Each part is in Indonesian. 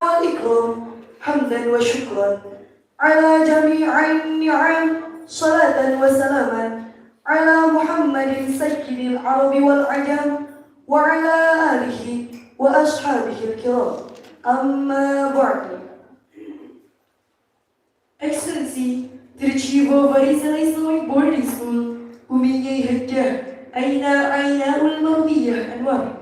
والإكرام حمدا وشكرا على جميع النعم صلاة وسلاما على محمد سيد العرب والعجم وعلى آله وأصحابه الكرام أما بعد. Excellency, to the Chief of Arizal Islamic Boarding School, Umiyay Hajjah, Aina Ul-Mardiyah Anwar.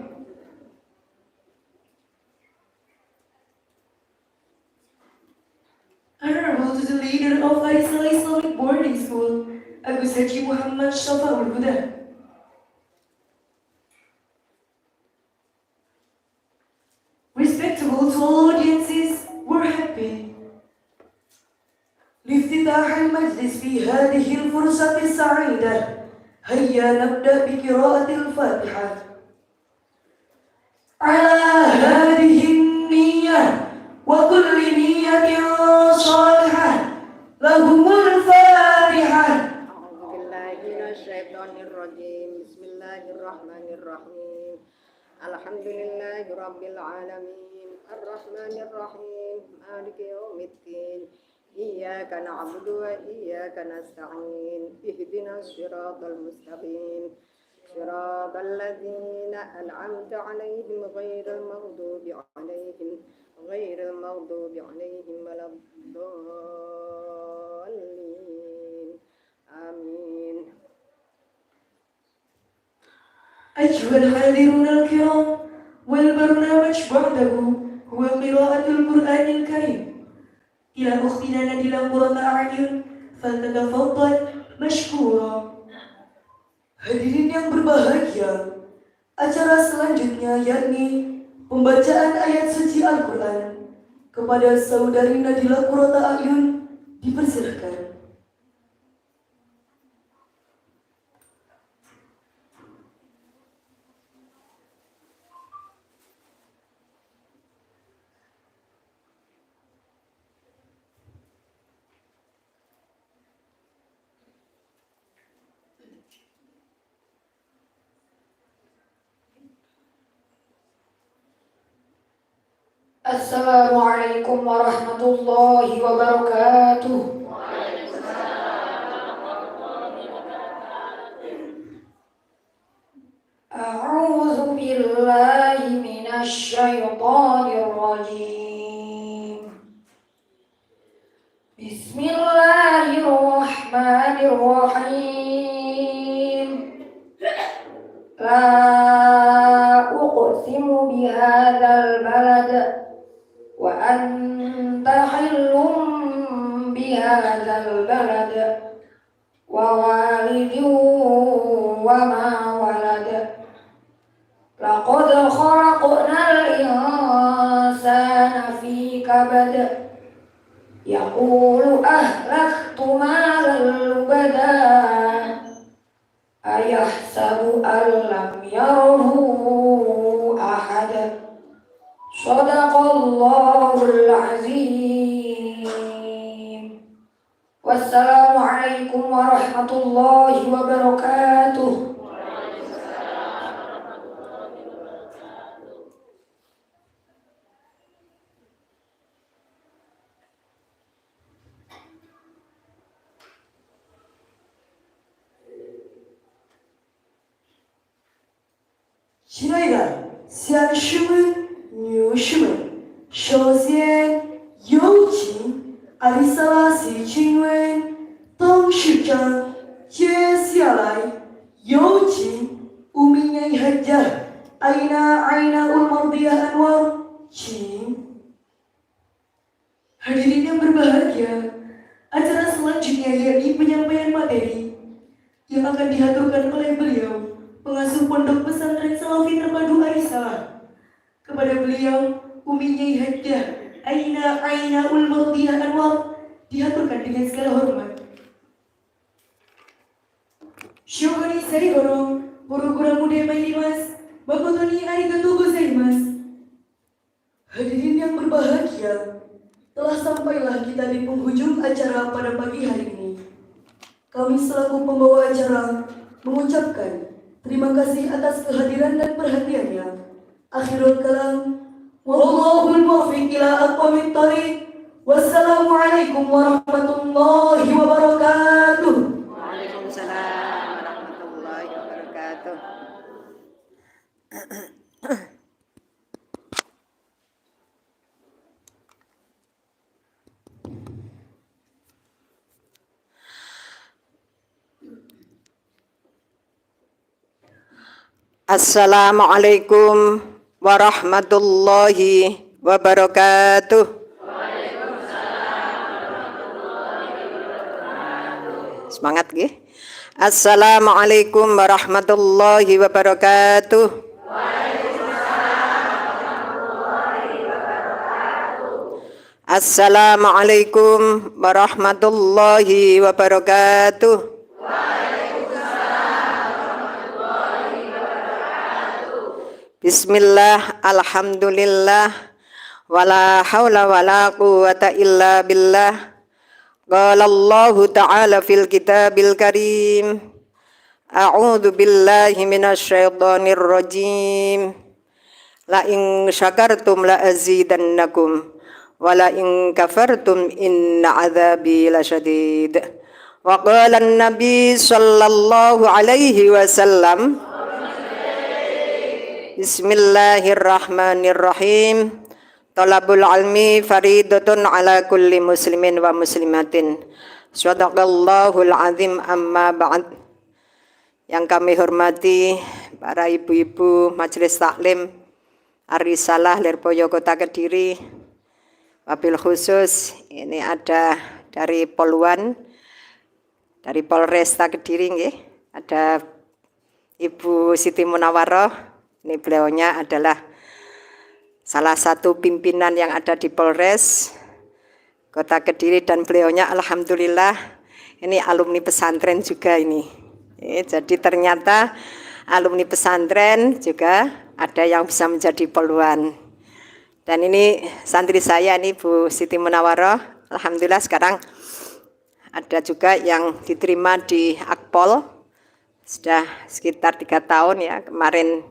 Honorable to the leader of Arizal Islamic Boarding School, Agus Haji Muhammad Shafa'ul Huda. Respectable to all audiences, we're happy. لافتتاح المجلس في هذه الفرصة السعيدة هيا نبدأ بقراءة الفاتحة على هذه النية وكل نية صالحة لهم الفاتحة. أعوذ بالله من الشيطان الرجيم. بسم الله الرحمن الرحيم. الحمد لله رب العالمين الرحمن الرحيم مالك يوم الدين إياك نعبد وإياك نستعين اهدنا الصراط المستقيم صراط الذين أنعمت عليهم غير المغضوب عليهم ولا الضالين آمين. أيها الحاضرون الكرام، والبرنامج بعده هو قراءة القرآن الكريم. إلى أختنا نادلة قرة أعين فلتتفضل مشكورا. Hadirin yang berbahagia, acara selanjutnya yakni pembacaan ayat suci Al-Quran kepada saudari Nadila Qurrata A'yun dipersilahkan. Assalamualaikum warahmatullahi wabarakatuh. A'udzu billahi minasy syaithanir rajim. Bismillahirrahmanirrahim. La uqsimu bihadzal balad wa anta hillum bihadzal balad wa walidin wa ma walad laqad khalaqnal insana fi kabad yaqulu ahlaktu malan lubada ayahsabu an lam yarahu ahad. Shadaqallahul azim. Wassalamualaikum warahmatullahi wabarakatuh.亲爱的乡士们、女士们，首先有请阿里萨拉西亲委董事长，接下来有请Umiyai Hajjah Aina Ul-Mardiyah Anwar,请. Hadirin yang berbahagia, acara selanjutnya yakni penyampaian materi yang akan dihaturkan oleh beliau, pengasuh Pondok Pesantren Salafi Terpadu Arisalah. Kepada beliau, Umiyai Hajjah Aina Ul-Mardiyah Anwar dihaturkan dengan segala hormat. Shogani Saigoro, Borogora Mude Mairimas, Makotoni Arigatou gozaimasu. Hadirin yang berbahagia, telah sampailah kita di penghujung acara pada pagi hari ini. Kami selaku pembawa acara mengucapkan Terima kasih atas kehadiran dan perhatiannya. Akhirul kalam, wallahul muwaffiq ila aqwamit thoriq. Wassalamualaikum warahmatullahi wabarakatuh. Waalaikumsalam warahmatullahi wabarakatuh. Assalamualaikum warahmatullahi wabarakatuh. Semangat nggih. Assalamualaikum warahmatullahi wabarakatuh. Assalamualaikum warahmatullahi wabarakatuh. Bismillah, alhamdulillah, wala haula wala quwata illa billah. Qala Allahu ta'ala fil kitabil karim. A'udzu billahi minasyaitonir rajim. La in syakartum la azidannakum wa la in kafartum inna 'adzabi lasyadid. Wa qala an-nabi sallallahu alaihi wasallam, Bismillahirrahmanirrahim. Talabul ilmi faridatun ala kulli muslimin wa muslimatin. Shadaqallahul azim, amma ba'd. Yang kami hormati para ibu-ibu Majelis Taklim Ar-Risalah Lirboyo Kota Kediri. Wabil khusus ini ada dari Poluan, dari Polresta Kediri nggih. Ada Ibu Siti Munawaroh. Ini beliaunya adalah salah satu pimpinan yang ada di Polres Kota Kediri, dan beliaunya alhamdulillah ini alumni pesantren juga ini. Jadi ternyata alumni pesantren juga ada yang bisa menjadi poluan. Dan ini santri saya ini Bu Siti Munawaroh, alhamdulillah sekarang ada juga yang diterima di Akpol sudah sekitar 3 tahun ya. Kemarin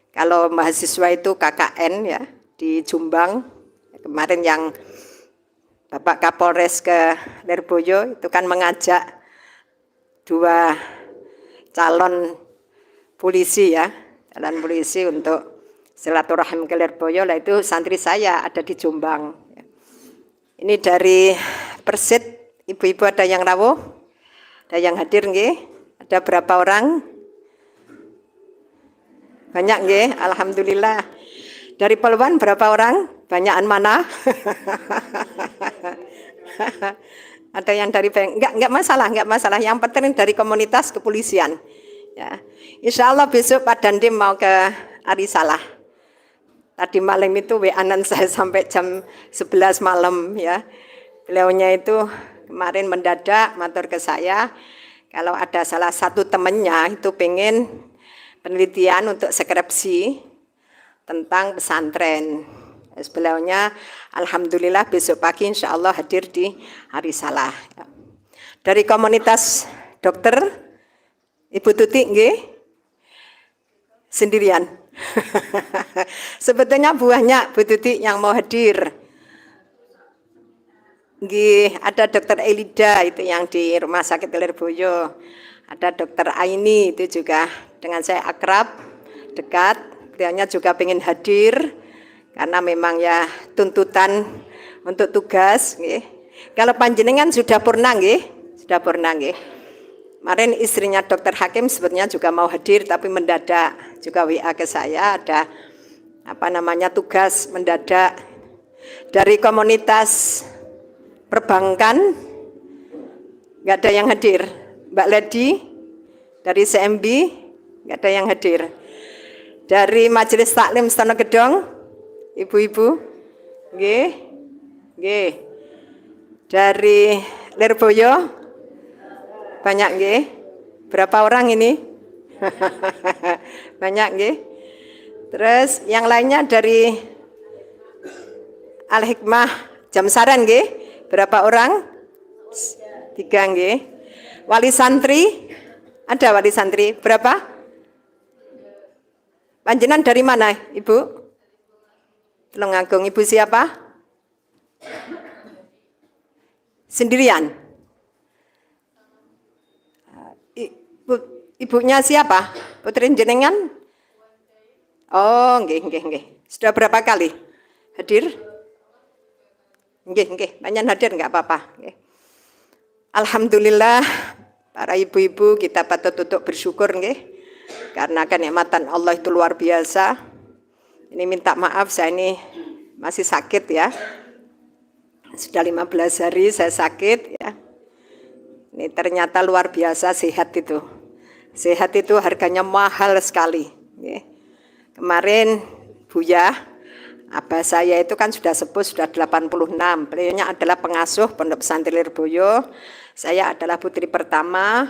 kalau mahasiswa itu KKN ya di Jombang. Kemarin yang Bapak Kapolres ke Lirboyo itu kan mengajak 2 calon polisi ya, calon polisi untuk silaturahim ke Lirboyo. Lah itu santri saya ada di Jombang. Ini dari Persit, ibu-ibu ada yang rawuh? Ada yang hadir nggih? Ada berapa orang? Banyak nggih, alhamdulillah. Dari Poluan berapa orang? Banyakan mana? Ada yang dari enggak masalah. Yang penting dari komunitas kepolisian. Ya. Insya Allah besok Pak Dandim mau ke Arisalah. Tadi malam itu WA-an saya sampai jam 11 malam ya. Beliaunya itu kemarin mendadak matur ke saya, kalau ada salah satu temannya itu pengen penelitian untuk skripsi tentang pesantren. Beliaunya alhamdulillah besok pagi insya Allah hadir di Arisalah. Dari komunitas dokter, Ibu Tuti nggih? Sendirian. Sebetulnya banyak Bu Tuti yang mau hadir. Nggih, ada Dokter Elida itu yang di Rumah Sakit Lirboyo. Ada Dokter Aini itu juga dengan saya akrab, dekat. Beliaunya juga pengen hadir karena memang ya tuntutan untuk tugas nggih. Kalau panjenengan sudah purna nggih? Sudah purna nggih. Kemarin istrinya Dokter Hakim sebetulnya juga mau hadir tapi mendadak juga WA ke saya, ada tugas mendadak. Dari komunitas perbankan nggak ada yang hadir. Mbak Ledi dari CMB nggak ada yang hadir. Dari Majelis Taklim Stono Gedong, ibu-ibu, nggih, nggih. Dari Lirboyo, banyak nggih. Berapa orang ini? Banyak nggih. Terus yang lainnya dari Al Hikmah Jamsaran nggih. Berapa orang? 3 nggih. Wali santri, ada wali santri berapa? Panjenengan dari mana, Ibu? Tulungagung. Ibu siapa? Sendirian. Ibunya siapa? Putri jenengan? Oh, nggih. Sudah berapa kali hadir? Nggih. Panjenengan hadir enggak apa-apa. Nggih. Alhamdulillah, para ibu-ibu kita patut untuk bersyukur nggih. Karena kenikmatan Allah itu luar biasa. Ini minta maaf saya ini masih sakit ya. Sudah 15 hari saya sakit ya. Ini ternyata luar biasa sehat itu. Sehat itu harganya mahal sekali. Kemarin Buya, abah saya itu kan sudah sepuh, sudah 86. Beliaunya adalah pengasuh Pondok Pesantren Lirboyo. Saya adalah putri pertama.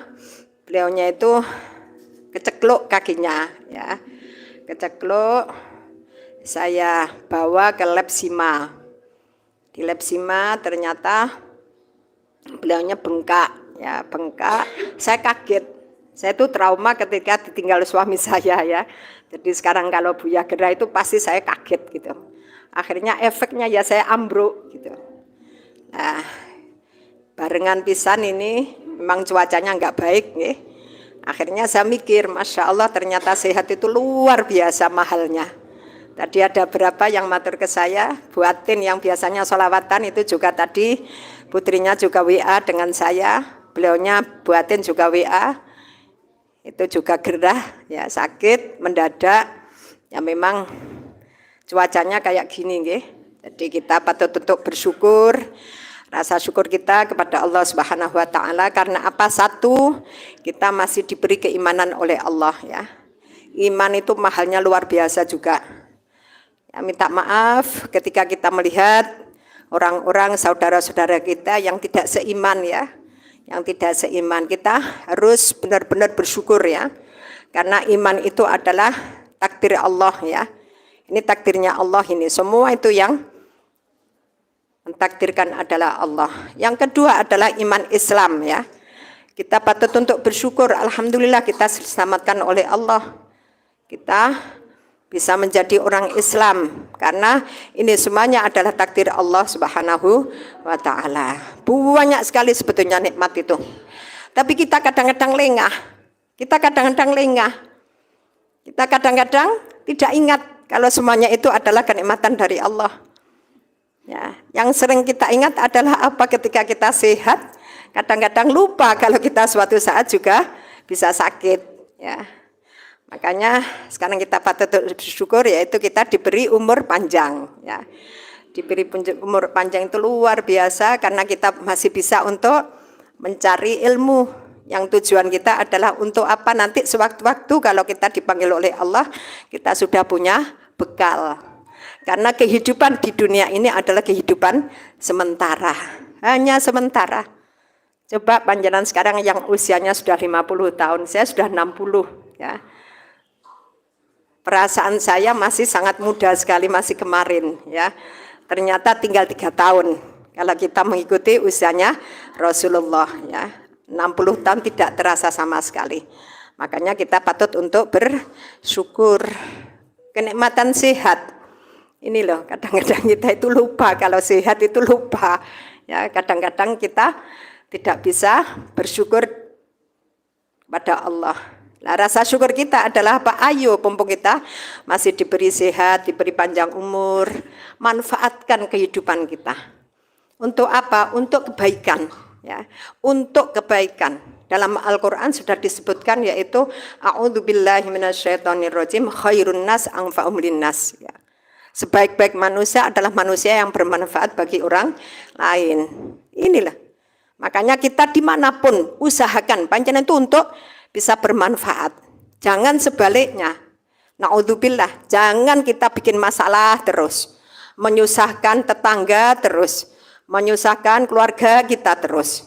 Beliaunya itu kecekluk kakinya. Ya. Kecekluk, saya bawa ke lab SIMA. Di lab SIMA ternyata beliaunya bengkak. Ya, bengkak. Saya kaget. Saya itu trauma ketika ditinggal suami saya ya. Jadi sekarang kalau Buya Gerah itu pasti saya kaget gitu. Akhirnya efeknya ya saya ambruk gitu. Nah, barengan pisan ini memang cuacanya nggak baik nih. Akhirnya saya mikir, Masya Allah ternyata sehat itu luar biasa mahalnya. Tadi ada berapa yang matur ke saya, buatin yang biasanya sholawatan itu juga tadi putrinya juga WA dengan saya, beliaunya buatin juga WA. Itu juga gerah, ya sakit, mendadak, ya memang cuacanya kayak gini, nggih. Jadi kita patut untuk bersyukur, rasa syukur kita kepada Allah Subhanahu Wa Taala karena apa? Satu, kita masih diberi keimanan oleh Allah ya. Iman itu mahalnya luar biasa juga. Ya, minta maaf ketika kita melihat orang-orang saudara-saudara kita yang tidak seiman ya. Yang tidak seiman, kita harus benar-benar bersyukur ya. Karena iman itu adalah takdir Allah ya. Ini takdirnya Allah ini. Semua itu yang mentakdirkan adalah Allah. Yang kedua adalah iman Islam ya. Kita patut untuk bersyukur. Alhamdulillah kita diselamatkan oleh Allah. Kita bisa menjadi orang Islam karena ini semuanya adalah takdir Allah Subhanahu wa taala. Banyak sekali sebetulnya nikmat itu. Tapi kita kadang-kadang lengah. Kita kadang-kadang tidak ingat kalau semuanya itu adalah kenikmatan dari Allah. Ya, yang sering kita ingat adalah apa ketika kita sehat, kadang-kadang lupa kalau kita suatu saat juga bisa sakit, ya. Makanya sekarang kita patut bersyukur yaitu kita diberi umur panjang ya. Diberi umur panjang itu luar biasa karena kita masih bisa untuk mencari ilmu yang tujuan kita adalah untuk apa nanti sewaktu-waktu kalau kita dipanggil oleh Allah kita sudah punya bekal. Karena kehidupan di dunia ini adalah kehidupan sementara. Hanya sementara. Coba panjenengan sekarang yang usianya sudah 50 tahun, saya sudah 60 ya. Perasaan saya masih sangat muda sekali, masih kemarin ya. Ternyata tinggal 3 tahun kalau kita mengikuti usianya Rasulullah ya. 60 tahun tidak terasa sama sekali. Makanya kita patut untuk bersyukur. Kenikmatan sehat. Ini loh, kadang-kadang kita itu lupa kalau sehat itu lupa. Ya, kadang-kadang kita tidak bisa bersyukur pada Allah. Nah, rasa syukur kita adalah apa? Ayo, mumpung kita masih diberi sehat, diberi panjang umur, manfaatkan kehidupan kita. Untuk apa? Untuk kebaikan. Ya, untuk kebaikan. Dalam Al-Quran sudah disebutkan yaitu A'udzubillahi minasyaitonirrajim khairun nas anfa'um linnas. Ya. Sebaik-baik manusia adalah manusia yang bermanfaat bagi orang lain. Inilah. Makanya kita dimanapun usahakan panjenengan itu untuk bisa bermanfaat. Jangan sebaliknya. Na'udzubillah, jangan kita bikin masalah terus. Menyusahkan tetangga terus. Menyusahkan keluarga kita terus.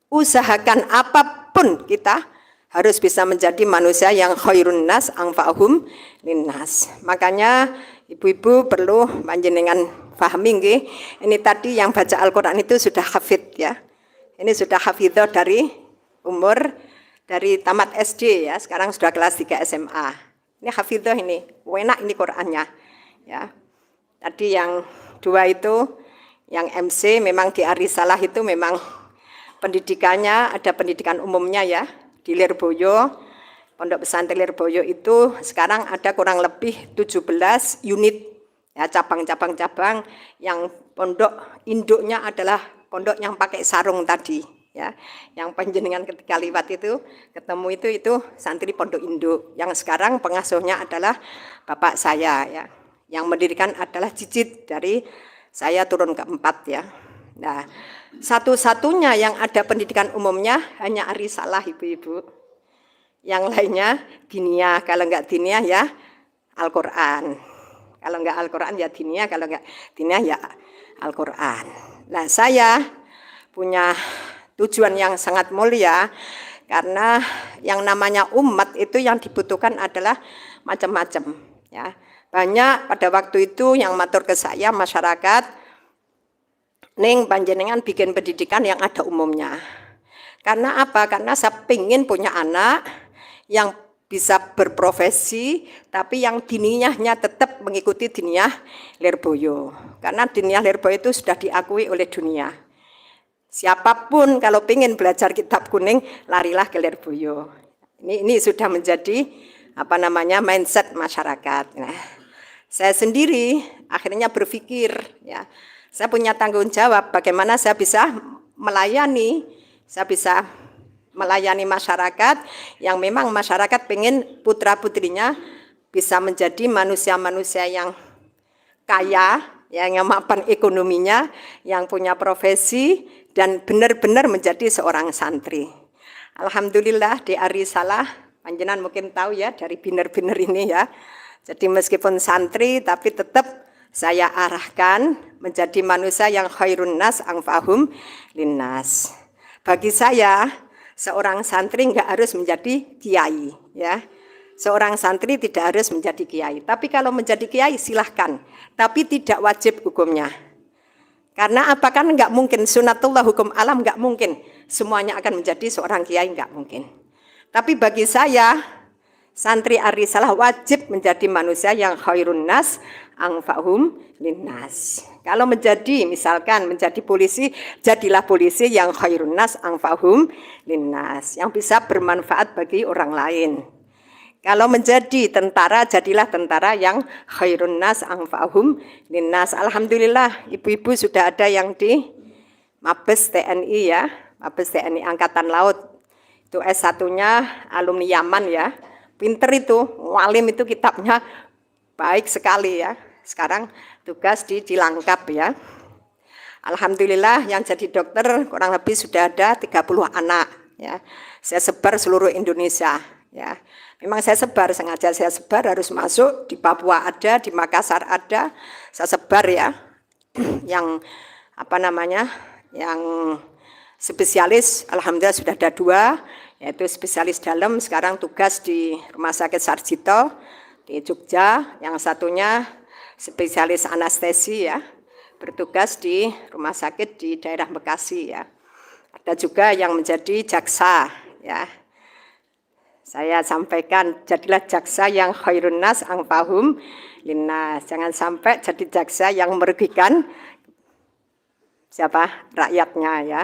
Usahakan apapun kita harus bisa menjadi manusia yang khairun nas anfa'uhum linnas. Makanya ibu-ibu perlu panjenengan pahami nggih. Ini tadi yang baca Al-Qur'an itu sudah hafid ya. Ini sudah hafidhah dari umur dari tamat SD ya, sekarang sudah kelas 3 SMA. Ini hafidhah ini, enak ini Qur'annya. Ya. Tadi yang 2 itu, yang MC memang di Arisalah itu memang pendidikannya ada pendidikan umumnya ya. Di Lirboyo, Pondok Pesantren Lirboyo itu sekarang ada kurang lebih 17 unit ya, cabang-cabang yang pondok induknya adalah pondok yang pakai sarung tadi ya, yang panjenengan ketika liwat itu ketemu itu santri pondok induk, yang sekarang pengasuhnya adalah bapak saya ya, yang mendirikan adalah cicit dari saya turun keempat ya. Nah, satu-satunya yang ada pendidikan umumnya hanya Arisalah ibu-ibu, yang lainnya diniyah, kalau enggak diniyah ya Al-Quran. Kalau enggak Al-Quran ya diniyah, kalau enggak diniyah ya Al-Quran. Nah, saya punya tujuan yang sangat mulia karena yang namanya umat itu yang dibutuhkan adalah macam-macam ya. Banyak pada waktu itu yang matur ke saya masyarakat, Ning panjenengan bikin pendidikan yang ada umumnya. Karena apa? Karena saya pengen punya anak yang bisa berprofesi, tapi yang diniyahnya tetap mengikuti diniyah Lirboyo. Karena diniyah Lirboyo itu sudah diakui oleh dunia. Siapapun kalau pengen belajar kitab kuning, larilah ke Lirboyo. Ini sudah menjadi mindset masyarakat. Nah, saya sendiri akhirnya berpikir ya, saya punya tanggung jawab bagaimana saya bisa melayani masyarakat yang memang masyarakat pengen putra-putrinya bisa menjadi manusia-manusia yang kaya, yang mapan ekonominya, yang punya profesi dan benar-benar menjadi seorang santri. Alhamdulillah di Arisalah, panjenengan mungkin tahu ya dari biner-biner ini ya. Jadi meskipun santri tapi tetap saya arahkan menjadi manusia yang khairun nas anfa'hum linnas. Bagi saya, seorang santri enggak harus menjadi kiai ya. Seorang santri tidak harus menjadi kiai. Tapi kalau menjadi kiai silahkan, tapi tidak wajib hukumnya. Karena apa, kan enggak mungkin, sunatullah hukum alam enggak mungkin semuanya akan menjadi seorang kiai, enggak mungkin. Tapi bagi saya, santri Arisalah wajib menjadi manusia yang khairun nas anfa'hum linnas. Kalau misalkan menjadi polisi, jadilah polisi yang khairun nas anfa'hum linnas, yang bisa bermanfaat bagi orang lain. Kalau menjadi tentara, jadilah tentara yang khairun nas anfa'hum linnas. Alhamdulillah, ibu-ibu sudah ada yang di Mabes TNI ya, Mabes TNI Angkatan Laut. Itu S1-nya alumni Yaman ya. Pinter itu, walim itu kitabnya baik sekali ya. Sekarang tugas di Cilangkap ya. Alhamdulillah yang jadi dokter kurang lebih sudah ada 30 anak ya. Saya sebar seluruh Indonesia ya. Memang saya sebar, sengaja saya sebar, harus masuk di Papua ada, di Makassar ada. Saya sebar ya. Yang yang spesialis alhamdulillah sudah ada 2, yaitu spesialis dalam, sekarang tugas di Rumah Sakit Sarjito di Jogja, yang satunya spesialis anestesi ya, bertugas di rumah sakit di daerah Bekasi ya. Ada juga yang menjadi jaksa ya. Saya sampaikan, jadilah jaksa yang khairun nas anfa'hum linnas. Jangan sampai jadi jaksa yang merugikan rakyatnya ya.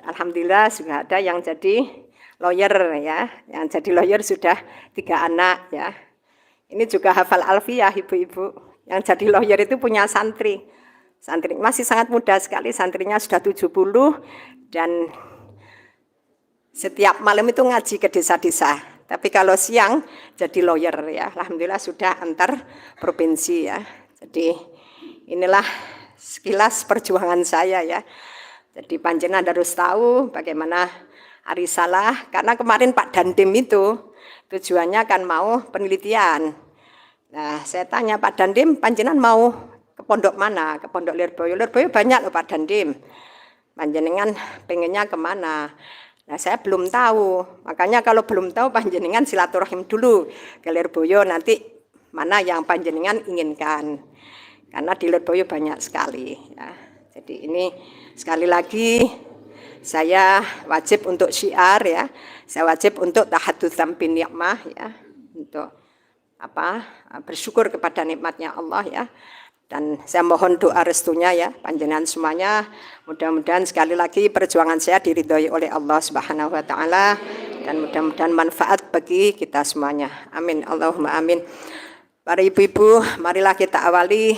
Alhamdulillah sudah ada yang jadi lawyer ya. Yang jadi lawyer sudah 3 anak ya. Ini juga hafal alfiyah ibu-ibu. Yang jadi lawyer itu punya santri. Santri masih sangat muda sekali, santrinya sudah 70 dan setiap malam itu ngaji ke desa-desa. Tapi kalau siang jadi lawyer ya. Alhamdulillah sudah antar provinsi ya. Jadi inilah sekilas perjuangan saya ya. Jadi panjenengan harus tahu bagaimana Arisalah, karena kemarin Pak Dandim itu tujuannya kan mau penelitian. Nah, saya tanya Pak Dandim, panjenengan mau ke pondok mana? Ke pondok Lirboyo. Lirboyo banyak loh Pak Dandim. Panjenengan pengennya kemana? Nah, saya belum tahu. Makanya kalau belum tahu, panjenengan silaturahim dulu ke Lirboyo, nanti mana yang panjenengan inginkan. Karena di Lirboyo banyak sekali. Ya. Jadi ini sekali lagi saya wajib untuk syiar ya. Saya wajib untuk tahaddutsam bin ni'mah ya. Untuk bersyukur kepada nikmatnya Allah ya. Dan saya mohon doa restunya ya panjenengan semuanya. Mudah-mudahan sekali lagi perjuangan saya diridhoi oleh Allah Subhanahu wa taala dan mudah-mudahan manfaat bagi kita semuanya. Amin. Allahumma amin. Para ibu-ibu, marilah kita awali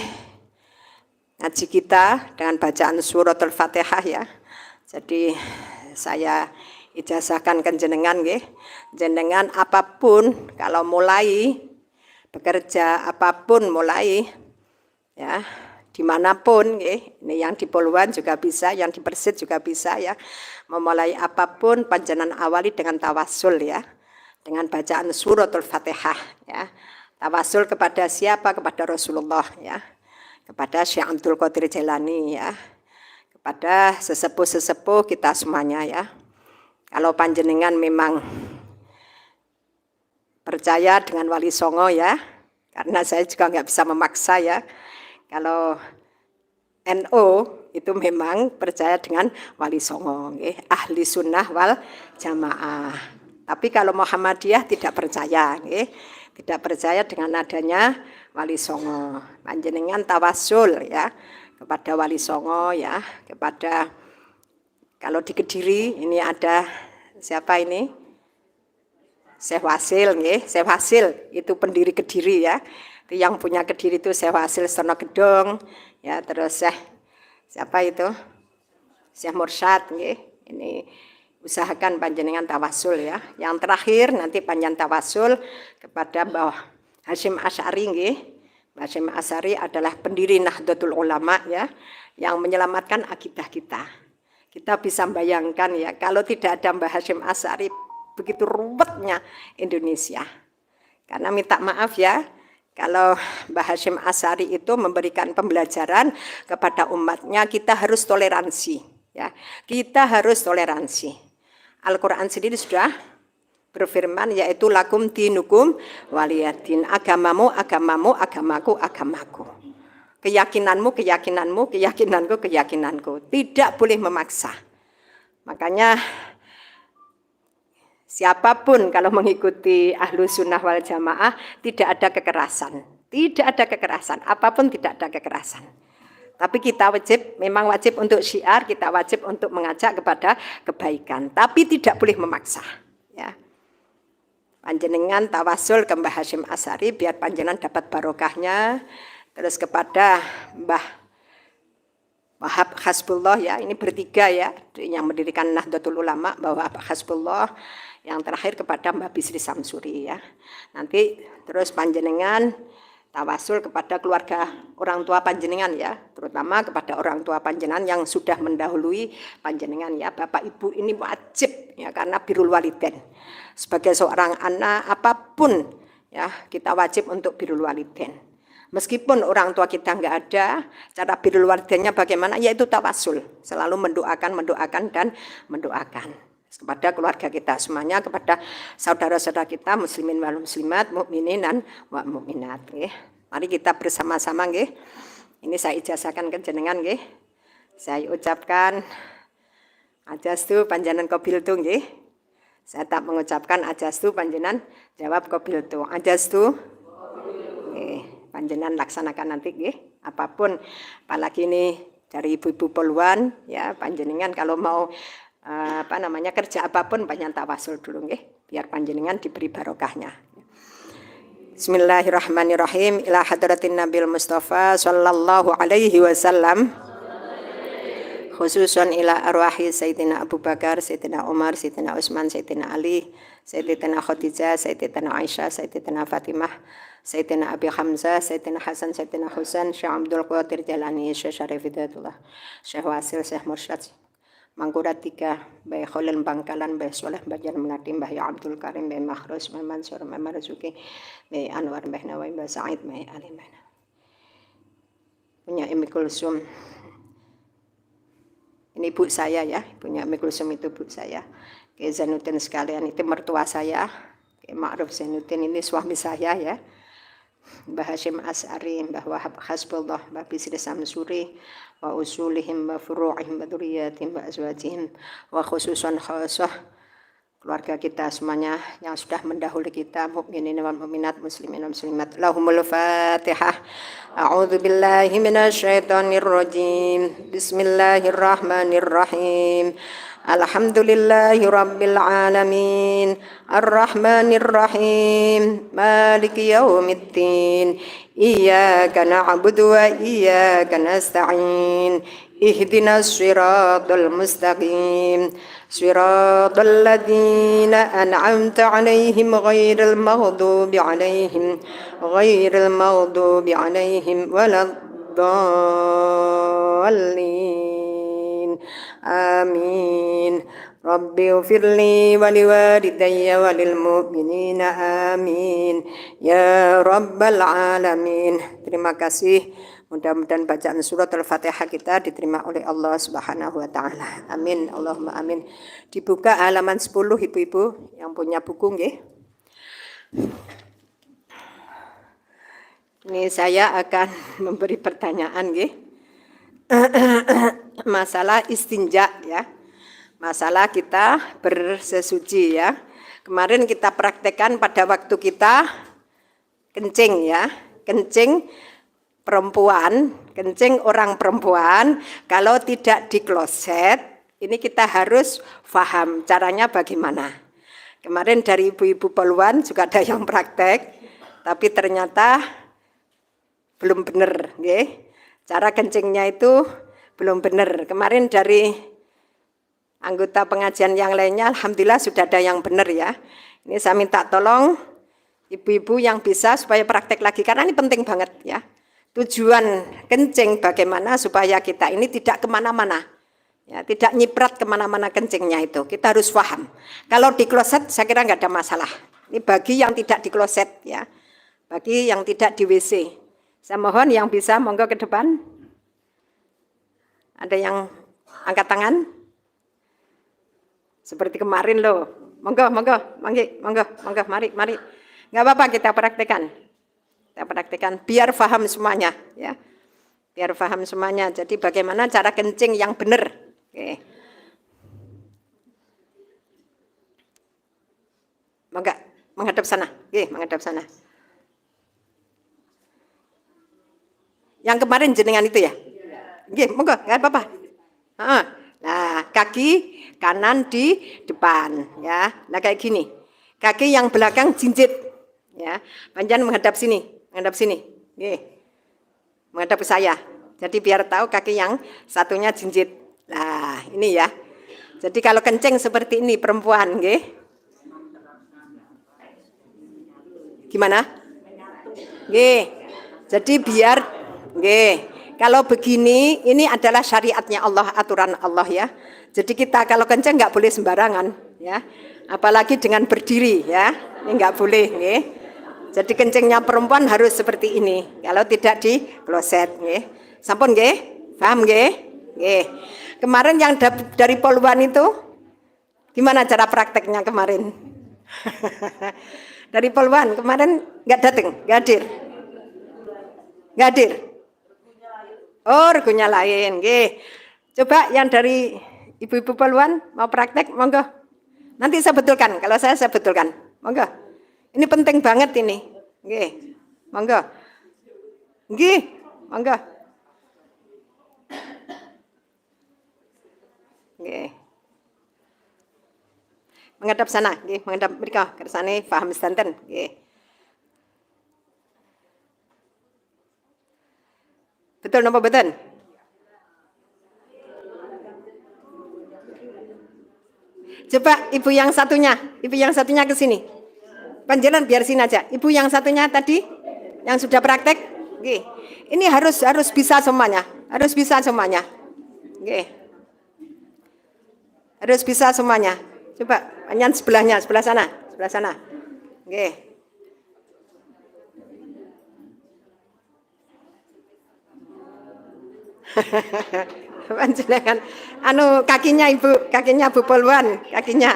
ngaji kita dengan bacaan suratul Fatihah ya. Jadi saya ijazahkan ke jenengan nggih. Jenengan apapun kalau mulai bekerja apapun mulai ya dimanapun ini yang di Poluan juga bisa, yang di Persit juga bisa ya, memulai apapun panjenengan awali dengan tawasul ya, dengan bacaan suratul Fatihah ya. Tawasul kepada siapa? Kepada Rasulullah ya, kepada Syekh Abdul Qadir Jailani ya, kepada sesepuh-sesepuh kita semuanya ya. Kalau panjenengan memang percaya dengan Wali Songo ya, karena saya juga nggak bisa memaksa ya. Kalau NU itu memang percaya dengan Wali Songo, ahli sunnah wal jamaah. Tapi kalau Muhammadiyah tidak percaya, tidak percaya dengan adanya Wali Songo. Panjenengan tawasul ya kepada Wali Songo ya, kepada kalau di Kediri ini ada siapa ini? Syekh Wasil, Syekh Wasil itu pendiri Kediri ya. Itu yang punya Kediri itu Syekh Wasil Sono Gedong ya, terus siapa itu? Syekh Mursyad ini usahakan panjenengan tawasul ya. Yang terakhir nanti panjenengan tawasul kepada Mbah Hasyim Asy'ari nggih. Mbah Hasyim Asy'ari adalah pendiri Nahdlatul Ulama ya, yang menyelamatkan akidah kita. Kita bisa bayangkan ya, kalau tidak ada Mbah Hasyim Asy'ari begitu ruwetnya Indonesia. Karena minta maaf ya, kalau Mbah Hasyim Asy'ari itu memberikan pembelajaran kepada umatnya, kita harus toleransi ya. Kita harus toleransi. Al-Qur'an sendiri sudah berfirman yaitu lakum dinukum waliyadin, agamamu agamamu, agamaku agamaku. Keyakinanmu keyakinanmu, keyakinanku keyakinanku. Tidak boleh memaksa. Makanya siapapun kalau mengikuti ahlu sunnah wal jamaah tidak ada kekerasan. Tidak ada kekerasan, apapun tidak ada kekerasan. Tapi kita memang wajib untuk syiar, kita wajib untuk mengajak kepada kebaikan. Tapi tidak boleh memaksa. Ya. Panjenengan tawasul ke Mbah Hasyim Asy'ari biar panjenengan dapat barokahnya. Terus kepada Mbah Wahab Hasbullah ya, ini bertiga ya, yang mendirikan Nahdlatul Ulama, Mbah Wahab Hasbullah. Yang terakhir kepada Mbah Bisri Samsuri ya. Nanti terus panjenengan tawasul kepada keluarga orang tua panjenengan ya, terutama kepada orang tua panjenengan yang sudah mendahului panjenengan ya. Bapak Ibu ini wajib ya, karena birrul walidain. Sebagai seorang anak apapun ya, kita wajib untuk birrul walidain. Meskipun orang tua kita nggak ada, cara birrul walidainnya bagaimana? Yaitu tawasul, selalu mendoakan dan mendoakan kepada keluarga kita semuanya, kepada saudara-saudara kita muslimin wal muslimat, mukminin dan wa mukminat nggih. Mari kita bersama-sama nggih. Ini saya ijazahkan ke jenengan nggih. Saya ucapkan ajastu panjenengan qabiltu nggih. Saya tak mengucapkan ajastu panjenengan jawab qabiltu. Ajastu nggih, panjenengan laksanakan nanti nggih. Apapun, apalagi ini dari ibu-ibu Poluan ya, panjenengan kalau mau kerja apapun panjenengan tawasul dulu nggih, biar panjenengan diberi barokahnya. Bismillahirrahmanirrahim. Ila hadratin Nabil Mustafa sallallahu alaihi wasallam. Khususan ila arwahi Sayyidina Abu Bakar, Sayyidina Umar, Sayyidina Utsman, Sayyidina Ali, Sayyidina Khadijah, Sayyidina Aisyah, Sayyidina Fatimah, Sayyidina Abi Hamzah, Sayyidina Hasan, Sayyidina Husain, Syekh Abdul Qadir Jailani, Syekh Syarif Hidayatullah, Syekh Wasil, Syekh Mursyad, Mangkurat 3, Mbah Khalil Bangkalan, Mbah Soleh, Mbah Jan Melati, Mbah Ya Abdul Karim, Mbah Makhrus, Mbah Mansur, Mbah Marzuki, Mbah Anwar, Mbah Nawawi, Mbah Sa'id, Mbah Ali, punya Umi Kulsum. Ini ibu saya ya, punya Umi Kulsum itu ibu saya. Ke Zainuddin sekalian itu mertua saya. Ke Ma'ruf Zainuddin ini suami saya ya. Mbah Hasyim Asy'ari, Mbah Wahab Hasbullah, Mbah Bisri Samsuri, wa usulihim wa furu'ihim wa dzurriyyatihim wa azwajihim wa khususan khasah keluarga kita semuanya yang sudah mendahului kita, mukminin wal mukminat, muslimin wal muslimat. Lahumul Fatihah. A'udzu billahi minasyaitonir rajim. Bismillahirrahmanirrahim. Alhamdulillahi rabbil alamin. Arrahmanir rahim. Maliki yaumiddin. Iyyaka na'budu wa iyyaka nasta'in. Ihdinas siratal mustaqim. Siratal ladzina an'amta 'alaihim ghairil maghdubi 'alaihim waladdallin. Amin. Rabbi ufirli wali walidayya walil mu'minina amin. Ya Rabbal alamin. Terima kasih. Mudah-mudahan bacaan surat Al-Fatihah kita diterima oleh Allah Subhanahu wa taala. Amin. Allahumma amin. Dibuka halaman 10 ibu-ibu yang punya buku nggih. Ini saya akan memberi pertanyaan nggih. Masalah istinja ya. Masalah kita bersesuci ya. Kemarin kita praktekkan pada waktu kita kencing ya. Kencing perempuan, kencing orang perempuan, kalau tidak di kloset, ini kita harus paham caranya bagaimana. Kemarin dari ibu-ibu poluan juga ada yang praktek, tapi ternyata belum benar. Okay? Cara kencingnya itu belum benar. Kemarin dari anggota pengajian yang lainnya, alhamdulillah sudah ada yang benar ya. Ini saya minta tolong ibu-ibu yang bisa supaya praktek lagi, karena ini penting banget ya. Tujuan kencing bagaimana supaya kita ini tidak kemana-mana, ya, tidak nyiprat kemana-mana kencingnya itu. Kita harus paham. Kalau di kloset saya kira nggak ada masalah. Ini bagi yang tidak di kloset ya, bagi yang tidak di WC. Saya mohon yang bisa monggo ke depan. Ada yang angkat tangan? Seperti kemarin loh. Monggo, mari. Nggak apa-apa kita praktekkan. Kita praktekkan biar paham semuanya ya. Biar paham semuanya. Jadi bagaimana cara kencing yang benar. Oke. Monggo menghadap sana. Oke, menghadap sana. Yang kemarin jenengan itu ya? Oke, monggo, enggak apa-apa. Nah, kaki kanan di depan ya. Nah kayak gini. Kaki yang belakang jinjit ya. Panjang menghadap sini. Menghadap sini, menghadap ke saya. Jadi biar tahu kaki yang satunya jinjit. Nah ini ya. Jadi kalau kencing seperti ini perempuan, gimana? Jadi biar, kalau begini ini adalah syariatnya Allah, aturan Allah ya. Jadi kita kalau kencing nggak boleh sembarangan, ya. Apalagi dengan berdiri, ya. Ini nggak boleh, Jadi kencingnya perempuan harus seperti ini. Kalau tidak di kloset, Sampun, paham, Kemarin yang dari Poluan itu, gimana cara prakteknya kemarin? Dari Poluan kemarin nggak datang, nggak hadir. Oh, regunya lain, Coba yang dari ibu-ibu Poluan mau praktek, monggo. Nanti saya betulkan. Kalau saya betulkan, monggo. Ini penting banget ini. Monggo. Monggo. Menghadap sana, menghadap mereka. Kersane paham sedanten, Betul napa betul? Coba ibu yang satunya ke sini. Panjenengan biar sini aja. Ibu yang satunya tadi yang sudah praktek, ini harus bisa semuanya, Harus bisa semuanya. Coba panjenengan sebelah sana. Panjenengan kakinya Bu Poluan, kakinya.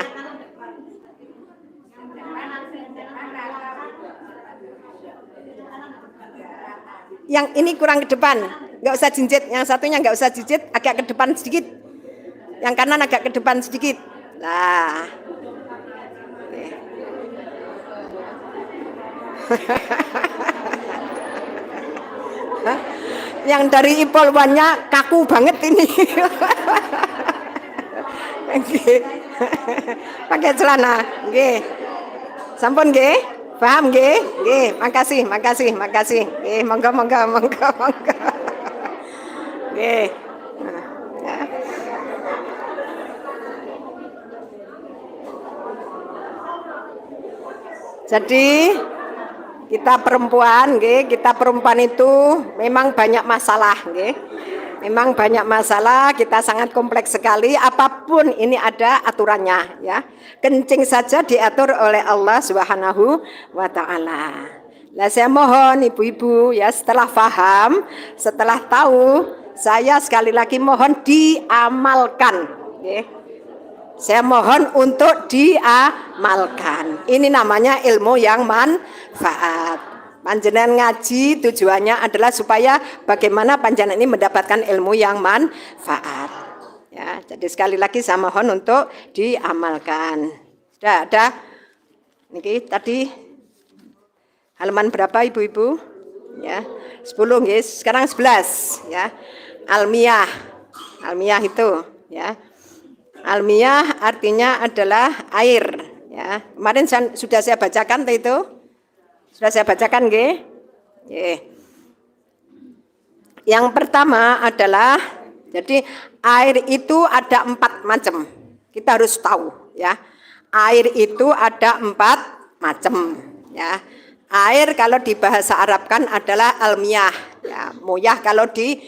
Yang ini kurang ke depan, nggak usah jinjit. Yang satunya nggak usah jinjit, agak ke depan sedikit. Yang kanan agak ke depan sedikit. Nah, Yang dari Ipol banyak kaku banget ini. Nggih. Pakai celana, nggih. Sampun nggih? Paham nggih? Nggih, makasih. Nggih, monggo. Nggih. Ya. Jadi kita perempuan itu memang banyak masalah, nggih. Memang banyak masalah, kita sangat kompleks sekali. Apapun ini ada aturannya, ya. Kencing saja diatur oleh Allah Subhanahu wa taala. Nah, saya mohon ibu-ibu ya, setelah paham, setelah tahu, saya sekali lagi mohon diamalkan, nggih. Saya mohon untuk diamalkan. Ini namanya ilmu yang manfaat. Panjenengan ngaji tujuannya adalah supaya bagaimana panjenengan ini mendapatkan ilmu yang manfaat. Ya, jadi sekali lagi saya mohon untuk diamalkan. Sudah ada? Niki tadi halaman berapa ibu-ibu? Ya, 10 guys. Sekarang 11 ya. Almiyah. Almiyah itu ya. Almiyah artinya adalah air ya. Kemarin sudah saya bacakan itu. Sudah saya bacakan nggih? Nggih. Yang pertama adalah jadi air itu ada 4 macam. Kita harus tahu ya. Air itu ada 4 macam ya. Air kalau di bahasa Arab kan adalah almiyah ya. Moyah kalau di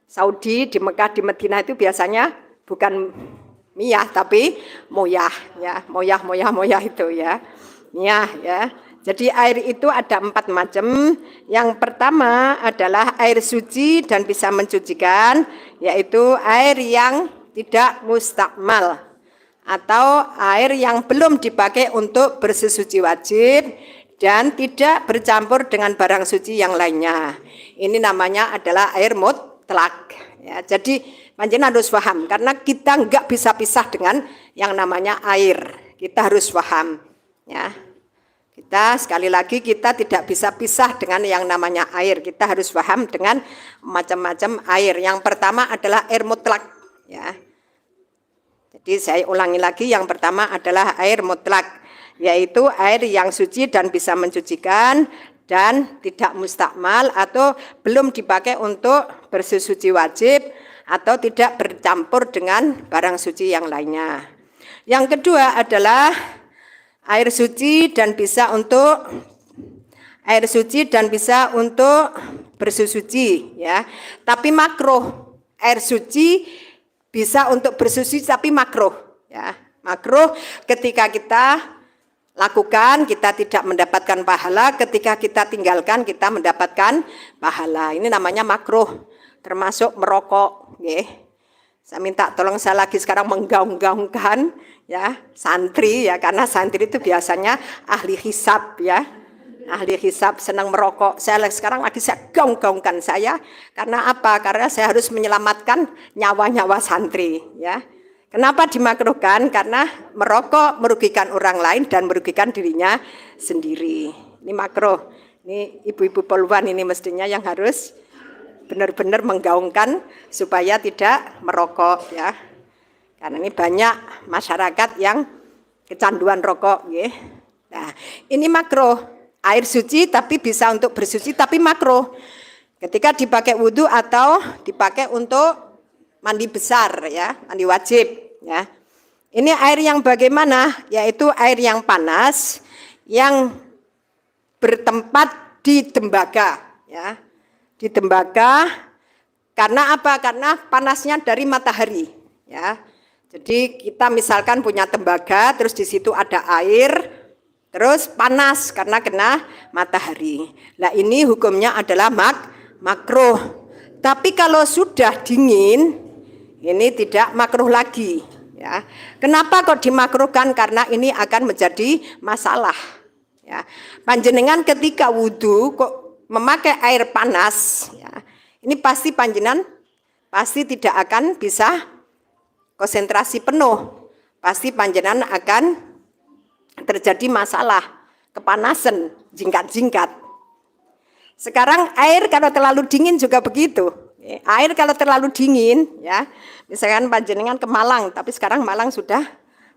Saudi, di Mekah, di Madinah itu biasanya bukan miyah tapi moyah ya. Moyah itu ya. Miyah ya. Jadi air itu ada 4 macam. Yang pertama adalah air suci dan bisa mencucikan, yaitu air yang tidak mustakmal atau air yang belum dipakai untuk bersesuci wajib dan tidak bercampur dengan barang suci yang lainnya. Ini namanya adalah air mutlak. Ya, jadi panjenengan harus paham karena kita nggak bisa pisah dengan yang namanya air. Kita harus paham. Ya. Kita sekali lagi kita tidak bisa pisah dengan yang namanya air. Kita harus paham dengan macam-macam air. Yang pertama adalah air mutlak. Ya. Jadi saya ulangi lagi, yang pertama adalah air mutlak, yaitu air yang suci dan bisa mencucikan dan tidak mustakmal atau belum dipakai untuk bersesuci wajib atau tidak bercampur dengan barang suci yang lainnya. Yang kedua adalah air suci dan bisa untuk bersuci ya. Tapi makruh. Air suci bisa untuk bersuci tapi makruh ya. Makruh ketika kita lakukan kita tidak mendapatkan pahala, ketika kita tinggalkan kita mendapatkan pahala. Ini namanya makruh. Termasuk merokok, nggih. Saya minta tolong saya lagi sekarang menggaung-gaungkan ya santri ya, karena santri itu biasanya ahli hisab ya. Ahli hisab senang merokok. Saya sekarang lagi saya gaung-gaungkan saya karena apa? Karena saya harus menyelamatkan nyawa-nyawa santri ya. Kenapa dimakruhkan? Karena merokok merugikan orang lain dan merugikan dirinya sendiri. Ini makruh. Ini ibu-ibu poluan ini mestinya yang harus benar-benar menggaungkan supaya tidak merokok ya. Karena ini banyak masyarakat yang kecanduan rokok nggih. Nah, ini makruh. Air suci tapi bisa untuk bersuci tapi makruh. Ketika dipakai wudhu atau dipakai untuk mandi besar ya, mandi wajib ya. Ini air yang bagaimana? Yaitu air yang panas yang bertempat di tembaga ya. Di tembaga karena apa? Karena panasnya dari matahari ya. Jadi kita misalkan punya tembaga terus di situ ada air terus panas karena kena matahari. Nah, ini hukumnya adalah makruh. Tapi kalau sudah dingin ini tidak makruh lagi ya. Kenapa kok dimakruhkan? Karena ini akan menjadi masalah ya. Panjenengan ketika wudhu kok memakai air panas ya, ini pasti panjenengan pasti tidak akan bisa konsentrasi penuh, pasti panjenengan akan terjadi masalah kepanasan jingkat-jingkat. Sekarang air kalau terlalu dingin juga begitu. Air kalau terlalu dingin, ya, misalkan panjenengan ke Malang, tapi sekarang Malang sudah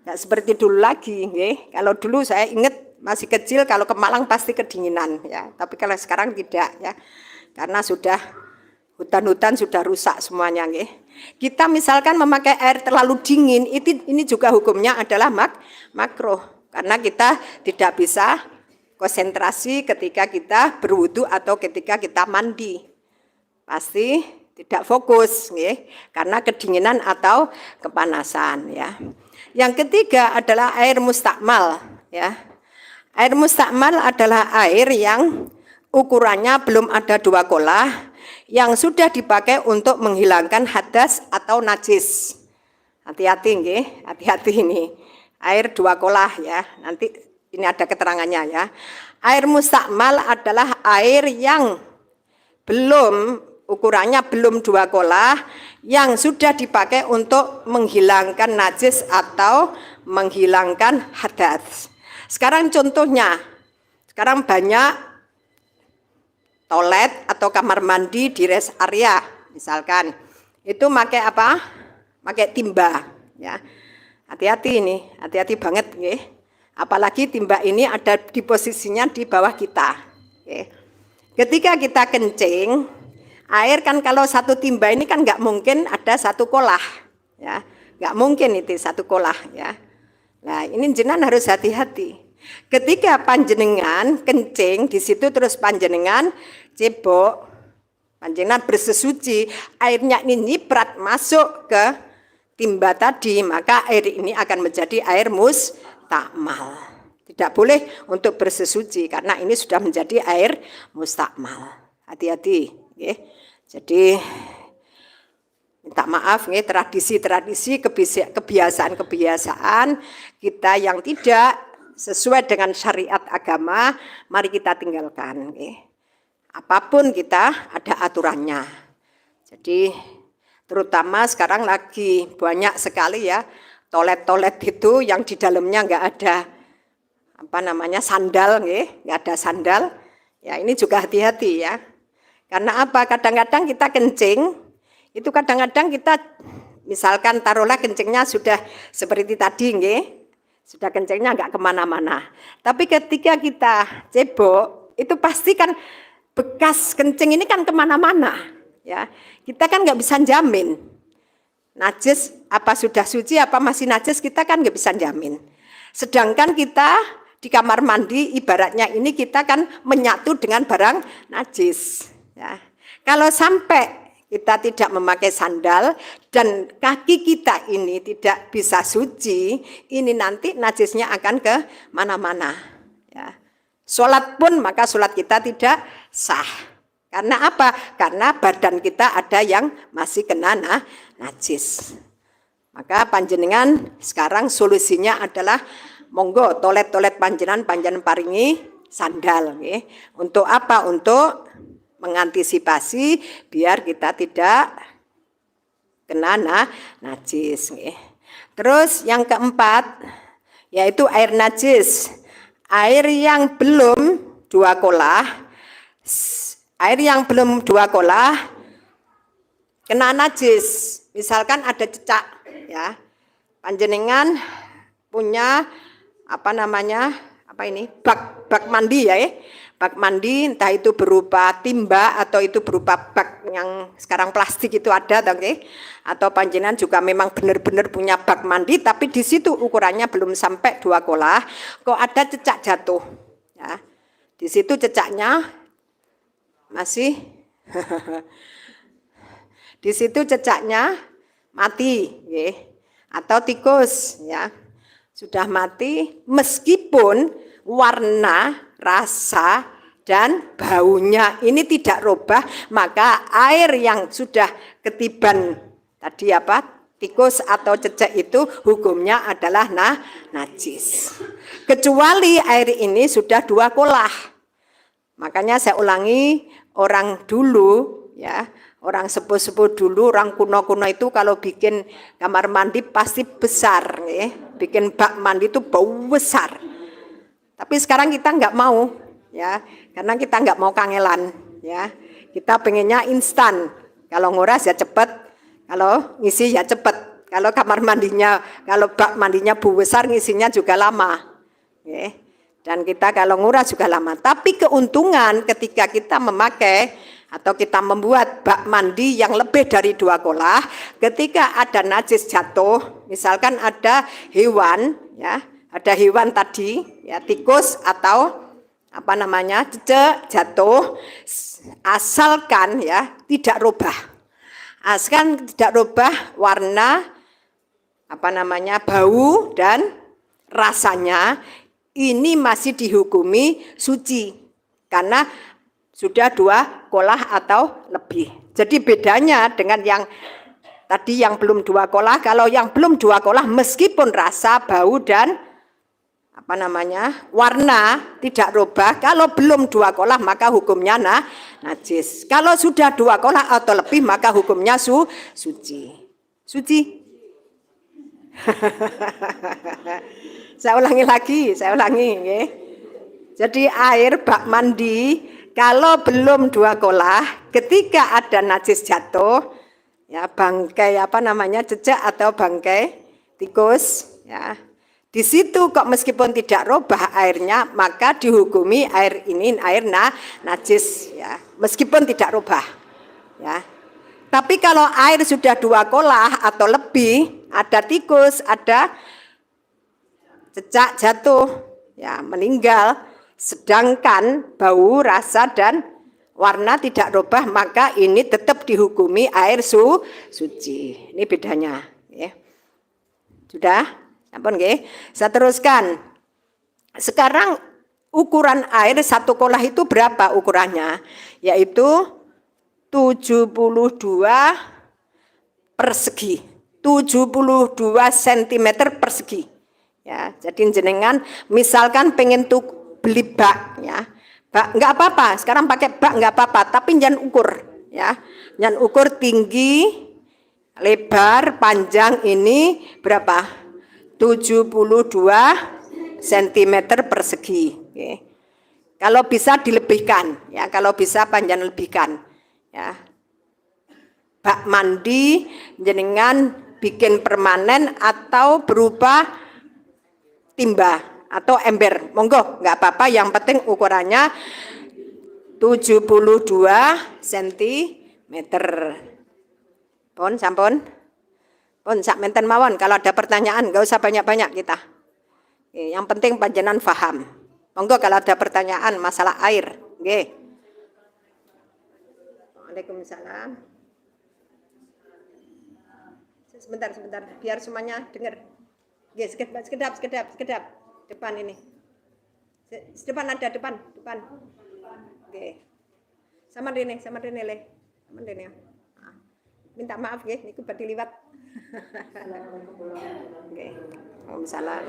nggak seperti dulu lagi. Kalau dulu saya ingat masih kecil, kalau ke Malang pasti kedinginan, ya. Tapi kalau sekarang tidak, ya, karena sudah hutan-hutan sudah rusak semuanya. Kita misalkan memakai air terlalu dingin, ini juga hukumnya adalah makruh, karena kita tidak bisa konsentrasi ketika kita berwudu atau ketika kita mandi. Pasti tidak fokus, karena kedinginan atau kepanasan, ya. Yang ketiga adalah air mustakmal, ya. Air mustakmal adalah air yang ukurannya belum ada 2 kolah, yang sudah dipakai untuk menghilangkan hadas atau najis. Hati-hati, hati-hati ini. Air 2 kolah, ya. Nanti ini ada keterangannya, ya. Air mustakmal adalah air yang ukurannya belum 2 kolah, yang sudah dipakai untuk menghilangkan najis atau menghilangkan hadas. Sekarang contohnya, sekarang banyak toilet atau kamar mandi di rest area, misalkan itu pakai apa? Pakai timba, ya. Hati-hati ini, hati-hati banget, apalagi timba ini ada di posisinya di bawah kita. Ketika kita kencing, air kan kalau 1 timba ini kan nggak mungkin ada 1 kolah, ya, nggak mungkin itu 1 kolah, ya. Nah, ini jenengan harus hati-hati. Ketika panjenengan kencing di situ terus panjenengan cebok, panjenengan bersesuci, airnya ini nyiprat masuk ke timba tadi, maka air ini akan menjadi air mustakmal. Tidak boleh untuk bersesuci karena ini sudah menjadi air mustakmal. Hati-hati, Jadi minta maaf, tradisi-tradisi, kebiasaan-kebiasaan kita yang tidak sesuai dengan syariat agama, mari kita tinggalkan. Apapun kita ada aturannya. Jadi terutama sekarang lagi banyak sekali, ya, toilet-toilet itu yang di dalamnya nggak ada sandal, nggak ada sandal. Ya, ini juga hati-hati, ya. Karena apa? Kadang-kadang kita kencing, itu kadang-kadang kita misalkan taruhlah kencingnya sudah seperti tadi, sudah kencingnya nggak kemana-mana. Tapi ketika kita cebok, itu pasti kan bekas kencing ini kan kemana-mana, ya. Kita kan nggak bisa jamin najis apa sudah suci apa masih najis, kita kan nggak bisa jamin. Sedangkan kita di kamar mandi ibaratnya ini kita kan menyatu dengan barang najis, ya. Kalau sampai kita tidak memakai sandal dan kaki kita ini tidak bisa suci, ini nanti najisnya akan ke mana-mana, ya. Sholat pun maka sholat kita tidak sah. Karena apa? Karena badan kita ada yang masih kena najis. Maka panjenengan sekarang solusinya adalah monggo toilet-toilet panjenengan paringi sandal, Untuk apa? Untuk mengantisipasi biar kita tidak kena najis, Terus yang keempat yaitu air najis. Air yang belum 2 kolah, kena najis. Misalkan ada cecak, ya. Panjenengan punya bak mandi, ya. Bak mandi entah itu berupa timba atau itu berupa bak yang sekarang plastik itu ada, atau panjenengan juga memang benar-benar punya bak mandi tapi di situ ukurannya belum sampai 2 kolah, kok ada cecak jatuh, ya. Di situ cecaknya masih di situ cecaknya mati, atau tikus, ya, sudah mati meskipun warna, rasa dan baunya ini tidak rubah, maka air yang sudah ketiban tadi tikus atau cecak itu hukumnya adalah najis. Kecuali air ini sudah 2 kolah. Makanya saya ulangi, orang dulu, ya, orang sepuh-sepuh dulu, orang kuno-kuno itu kalau bikin kamar mandi pasti besar, bikin bak mandi itu bau besar. Tapi sekarang kita nggak mau, ya. Karena kita nggak mau kangelan, ya. Kita pengennya instan. Kalau nguras ya cepet, kalau ngisi ya cepet. Kalau kamar mandinya, kalau bak mandinya besar, ngisinya juga lama. Ya. Dan kita kalau nguras juga lama. Tapi keuntungan ketika kita memakai atau kita membuat bak mandi yang lebih dari 2 kolah, ketika ada najis jatuh, misalkan ada hewan, ya, ada hewan tadi, ya, tikus atau cecek jatuh, asalkan ya tidak rubah, asalkan tidak rubah warna, bau dan rasanya, ini masih dihukumi suci karena sudah 2 kolah atau lebih. Jadi bedanya dengan yang tadi yang belum 2 kolah, kalau yang belum 2 kolah meskipun rasa, bau dan warna tidak rubah, kalau belum 2 kolah maka hukumnya najis. Kalau sudah 2 kolah atau lebih maka hukumnya suci. Suci. Saya ulangi lagi. Ya. Jadi air bak mandi kalau belum 2 kolah, ketika ada najis jatuh, ya bangkai cecek atau bangkai tikus, ya. Di situ kok meskipun tidak rubah airnya, maka dihukumi air ini air najis, ya, meskipun tidak rubah, ya. Tapi kalau air sudah 2 kolah atau lebih, ada tikus, ada cecak jatuh, ya, meninggal, sedangkan bau, rasa dan warna tidak rubah, maka ini tetap dihukumi air suci. Ini bedanya, ya. Sudah? Ampun nggih. Saya teruskan. Sekarang ukuran air 1 kolah itu berapa ukurannya? Yaitu 72 persegi. 72 cm persegi. Ya, jadi jenengan misalkan pengen beli bak, ya. Bak enggak apa-apa, sekarang pakai bak enggak apa-apa, tapi jangan ukur, ya. Jangan ukur tinggi, lebar, panjang ini berapa? 72 cm persegi. Oke. Kalau bisa dilebihkan, ya, kalau bisa panjang lebihkan, ya. Bak mandi jenengan bikin permanen atau berupa timba atau ember, monggo, nggak apa-apa, yang penting ukurannya 72 cm. Pun sampun. Pun sak menten mawon, kalau ada pertanyaan nggak usah banyak-banyak kita. Yang penting panjenengan paham. Monggo kalau ada pertanyaan masalah air, nggih. Waalaikumsalam. Sebentar, biar semuanya dengar. Nggih, sekedap. Depan ini. Depan ada, depan. Nggih. Sama rene le. Sama rene. Minta maaf nggih, niku badhe liwat. Nggih. Waalaikumsalam.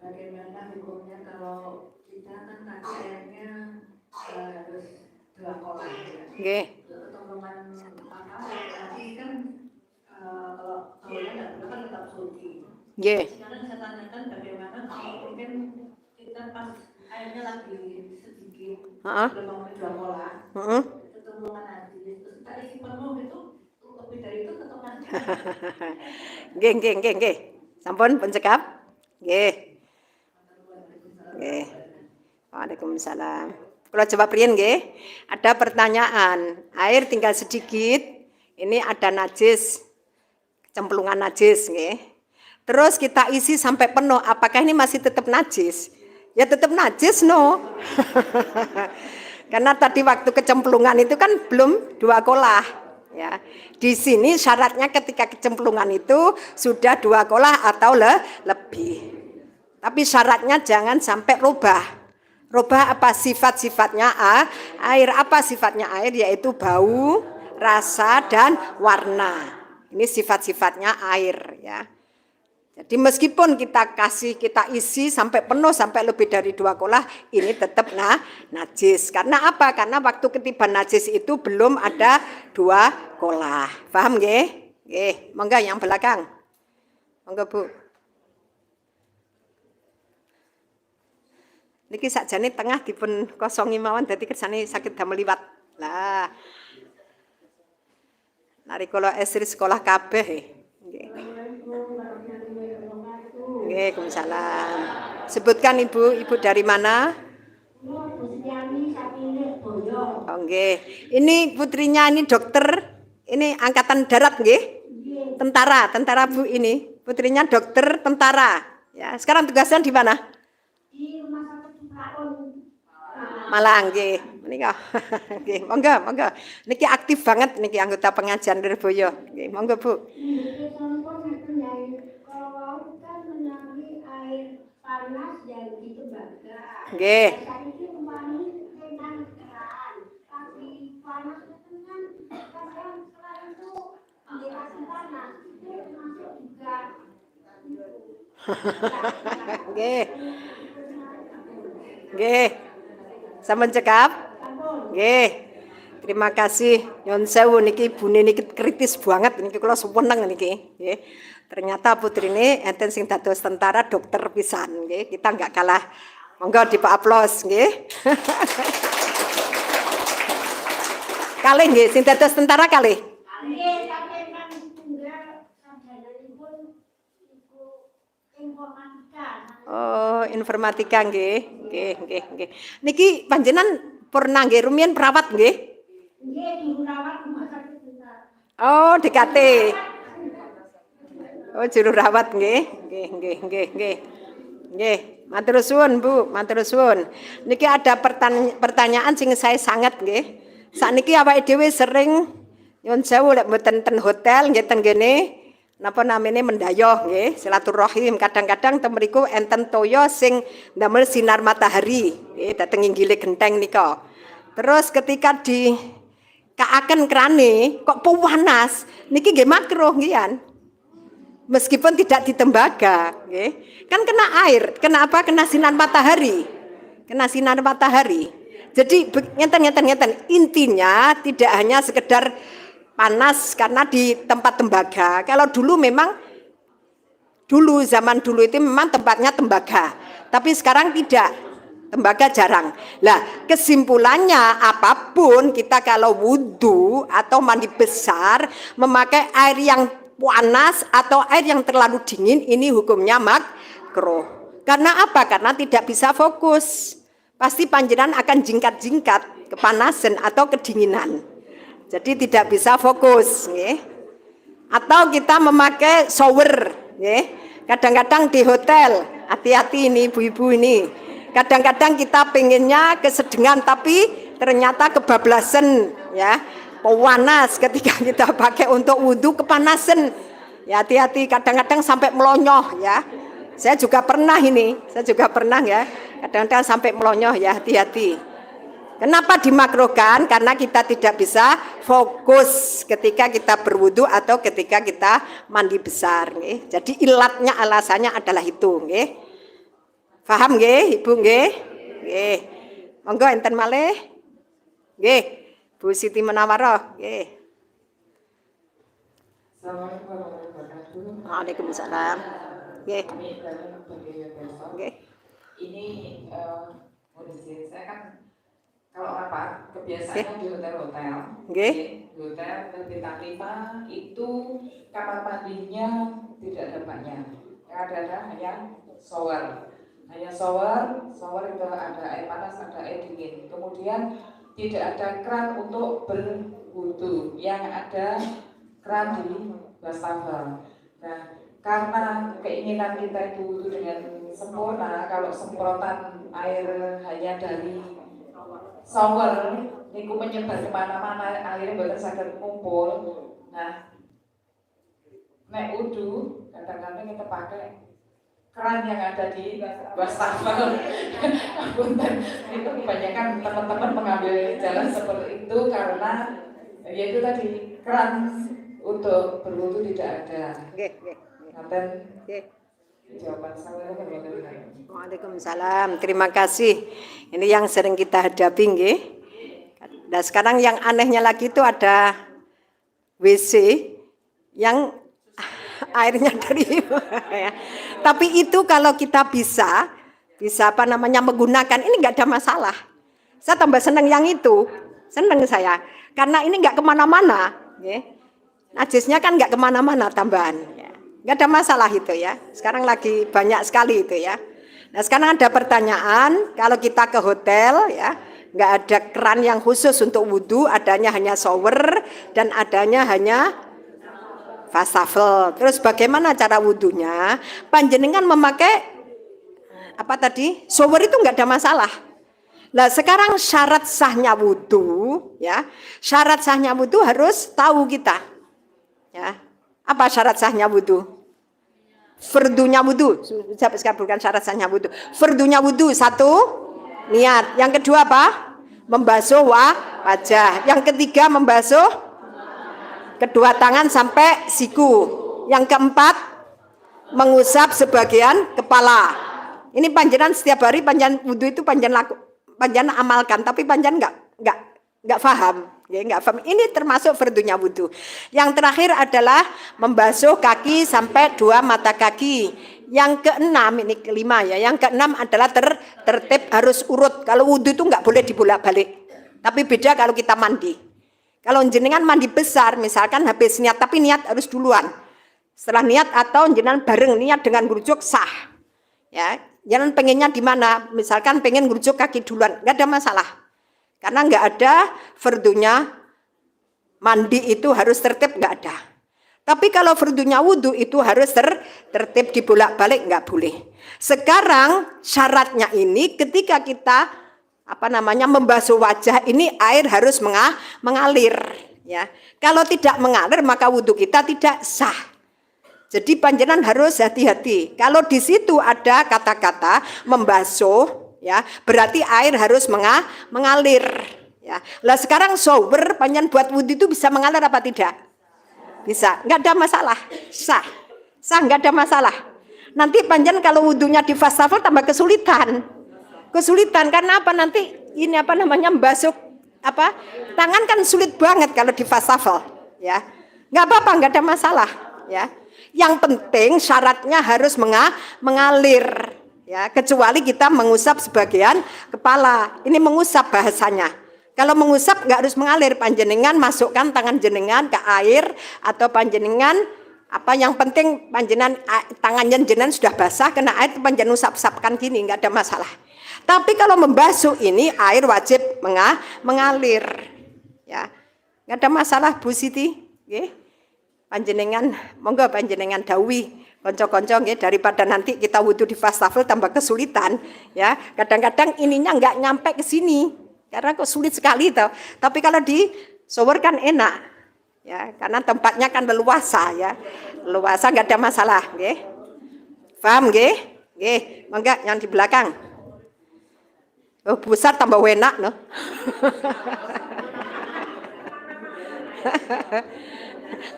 Bagaimana hukumnya kalau kita kan tadi airnya harus 2 kolah, Nggih. Tapi kan kalau nggak kan tetap suci. Nggih. Sekarang saya tanyakan bagaimana kalau mungkin kita pas airnya lagi sedikit, belum mau 2 kolah, ketemu najis, terus kita isi penuh itu, lebih dari itu tetap najis. Nggih. Sampun pun cekap. Nggih. Nggih. Waalaikumsalam. Kalau jawab riyen nggih, ada pertanyaan, air tinggal sedikit, ini ada najis, cemplungan najis nggih. Terus kita isi sampai penuh, apakah ini masih tetap najis? Ya tetap najis no. Karena tadi waktu kecemplungan itu kan belum 2 kolah, ya. Di sini syaratnya ketika kecemplungan itu sudah 2 kolah atau lebih. Tapi syaratnya jangan sampai rubah. Rubah apa sifat-sifatnya air? Apa sifatnya air? Yaitu bau, rasa, dan warna. Ini sifat-sifatnya air, ya. Jadi meskipun kita isi sampai penuh, sampai lebih dari 2 kolah, ini tetap najis. Karena apa? Karena waktu ketiban najis itu belum ada 2 kolah. Paham nggih? Nggih. Monggo yang belakang. Monggo Bu. Niki sakjane tengah dipun kosongi mawon dadi kersane saged damel liwat. Lah. Narikala esri sekolah kabeh. Nggih. Nggih, Waalaikumsalam. Sebutkan Ibu dari mana? Oh, nggih. Ini putrinya ini dokter, ini angkatan darat nggih? Tentara Bu ini. Putrinya dokter tentara. Ya, sekarang tugasnya di mana? Di rumah sakit Supraon. Malang nggih. Menika. Nggih, monggo. Niki aktif banget niki anggota pengajian Lirboyo. Nggih, monggo Bu. Kalau kan menangi air panas dan di tembaga. Nggih. Itu kembali dengan keran. Tapi panas itu kan kadang selain itu dikasih panas itu masuk juga. Nggih. Nggih. Sampun cekap? Nggih. Terima kasih. Nyun sewu niki ibune niki kritis banget niki kula seneng niki, nggih. Ternyata putrine enten sing dados tentara dokter pisan nggih. Kita enggak kalah. Monggo dipaaplos nggih. Kalih nggih sing dados tentara kalih. Nggih, tapi kan tunggal sarjananipun iku informatika. Oh, informatika nggih. Nggih. Niki panjenengan pernah nggih rumiyin perawat nggih? Nggih, juru rawat rumah sakit Bentar. Oh, DKT. Oh, juru rawat nggih. Nggih. Matur suwun, Bu, matur suwun. Niki ada pertanyaan sing saya sangat nggih. Sakniki awake dhewe sering nyun sewu lek mboten ten hotel nggih ten kene napa namine mendayoh nggih, silaturahim. Kadang-kadang ten mriku enten toya sing ndamel sinar matahari nggih dateng inggile genteng nika. Terus ketika di kaaken krane kok panas niki nggih makruh nggih. Meskipun tidak di tembaga, nggih. Kan kena air, kena apa? Kena sinar matahari. Jadi ngeten. Intinya tidak hanya sekedar panas karena di tempat tembaga. Kalau dulu memang zaman dulu itu memang tempatnya tembaga. Tapi sekarang tidak. Tembaga jarang. Lah, kesimpulannya apapun kita kalau wudhu atau mandi besar memakai air yang panas atau air yang terlalu dingin ini hukumnya makruh. Karena apa? Karena tidak bisa fokus. Pasti panjenengan akan jingkat-jingkat kepanasan atau kedinginan. Jadi tidak bisa fokus, nggih. Atau kita memakai shower, nggih. Kadang-kadang di hotel, hati-hati ini ibu-ibu ini. Kadang-kadang kita pengennya kesedengan tapi ternyata kebablasan, ya. Panas ketika kita pakai untuk wudhu kepanasan. Ya hati-hati, kadang-kadang sampai melonyoh, ya. Saya juga pernah ya. Kadang-kadang sampai melonyoh, ya hati-hati. Kenapa dimakruhkan? Karena kita tidak bisa fokus ketika kita berwudu atau ketika kita mandi besar. Nggih. Jadi ilatnya, alasannya adalah itu. Nggih. Paham nggih, Ibu nggih? Nggih. Monggo enten malih. Nggih. Bu Siti Menawaroh. Nggih. Assalamualaikum warahmatullahi wabarakatuh. Waalaikumsalam. Nggih. Kami dari Bagian Besok. Nggih. Ini kondisi saya kan kalau rapat kebiasaannya di hotel-hotel. Nggih. Di hotel bintang 5 itu kamar mandinya tidak ada banyak. Yang ada hanya shower. Shower itu ada air panas, ada air dingin. Kemudian tidak ada keran untuk berwudu. Yang ada keran di wastafel. Nah, karena keinginan kita itu wudu dengan sempurna, kalau semprotan air hanya dari shower niku menyebar kemana-mana, akhirnya boten saged ngumpul. Nah, nek wudu kadang-kadang kita pakai keran yang ada di wastafel. Punten, itu kebanyakan teman-teman mengambil jalan seperti itu karena yaitu tadi keran untuk berwudu tidak ada. Nggih. Ngaten Nggih. jawaban saya. Waalaikumsalam. Terima kasih. Ini yang sering kita hadapi nggih. Nah, sekarang yang anehnya lagi itu ada WC yang airnya dari ya. Tapi itu kalau kita bisa bisa menggunakan, ini nggak ada masalah. Saya tambah seneng yang itu, seneng saya, karena ini nggak kemana-mana, ya. Najisnya kan nggak kemana-mana tambahan, ya. Nggak ada masalah itu ya. Sekarang lagi banyak sekali itu ya. Nah sekarang ada pertanyaan, kalau kita ke hotel ya, nggak ada keran yang khusus untuk wudhu, adanya hanya shower dan adanya hanya wastafel. Terus bagaimana cara wudhunya? Panjenengan memakai apa tadi? Shower itu nggak ada masalah. Nah sekarang syarat sahnya wudhu, ya, syarat sahnya wudhu harus tahu kita, ya. Apa syarat sahnya wudhu? Fardunya wudhu, bukan syarat sahnya wudhu. Fardunya wudhu, satu, niat. Yang kedua apa? Membasuh wajah. Yang ketiga membasuh kedua tangan sampai siku. Yang keempat mengusap sebagian kepala. Ini panjenengan setiap hari panjenengan wudhu itu panjenengan amalkan, tapi panjenengan nggak paham, ya nggak paham. Ini termasuk fardunya wudhu. Yang terakhir adalah membasuh kaki sampai dua mata kaki. Yang keenam, ini kelima ya. Yang keenam adalah tertib harus urut. Kalau wudhu itu nggak boleh dibolak-balik. Tapi beda kalau kita mandi. Kalau jenengan mandi besar, misalkan habis niat, tapi niat harus duluan. Setelah niat atau jenengan bareng niat dengan ngurujuk sah. Ya, jangan pengennya di mana? Misalkan pengen ngurujuk kaki duluan, nggak ada masalah. Karena nggak ada fardunya mandi itu harus tertib, nggak ada. Tapi kalau fardunya wudhu itu harus tertib dibolak-balik, nggak boleh. Sekarang syaratnya ini ketika kita membasuh wajah ini air harus mengalir. Ya, kalau tidak mengalir maka wudhu kita tidak sah. Jadi panjenengan harus hati-hati. Kalau di situ ada kata-kata membasuh, ya, berarti air harus mengalir. Ya. Lah sekarang shower panjenengan buat wudhu itu bisa mengalir apa tidak? Bisa, nggak ada masalah, sah nggak ada masalah. Nanti panjenengan kalau wudhunya di wastafel tambah kesulitan karena apa? Nanti ini membasuh tangan kan sulit banget kalau di wastafel, ya. Nggak apa-apa, nggak ada masalah, ya. Yang penting syaratnya harus mengalir. Ya, kecuali kita mengusap sebagian kepala. Ini mengusap bahasanya. Kalau mengusap nggak harus mengalir, panjenengan masukkan tangan jenengan ke air atau panjenengan yang penting panjenengan tangan jenengan sudah basah kena air, panjenengan usap-usapkan gini, nggak ada masalah. Tapi kalau membasuh ini air wajib mengalir. Ya, nggak ada masalah Bu Siti. Okay. Panjenengan, monggo panjenengan dawi. Konco-konco nggih, daripada nanti kita wudhu di wastafel tambah kesulitan, ya. Kadang-kadang ininya nggak nyampe ke sini karena kok sulit sekali toh. Tapi kalau di shower kan enak, ya, karena tempatnya kan leluasa, ya. Leluasa nggak ada masalah, nggih. Paham nggih? Nggih, monggo yang di belakang. Oh, besar tambah enak, no.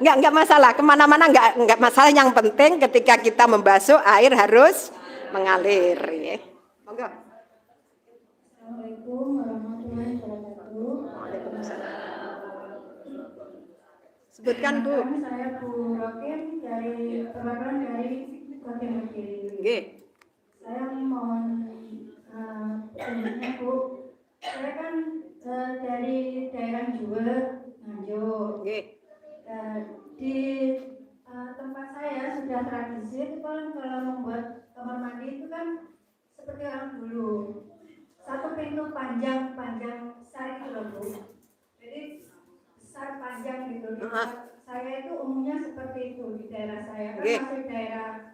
Enggak masalah, kemana-mana enggak masalah. Yang penting ketika kita membasuh air harus mengalir, ya. Monggo. Assalamualaikum warahmatullahi wabarakatuh. Sebutkan Bu. Saya Bu Rokin dari perwakilan dari Kota Mekiri. Nggih. Saya mohon penjelasannya Bu. Saya kan dari daerah Juwe, Nganjuk. Nggih. Di tempat saya sudah tradisi itu kan kalau membuat kamar mandi itu kan seperti orang dulu, satu pintu panjang besar itu loh Bu. Jadi besar panjang gitu. Di tempat saya itu umumnya seperti itu di daerah saya kan masih daerah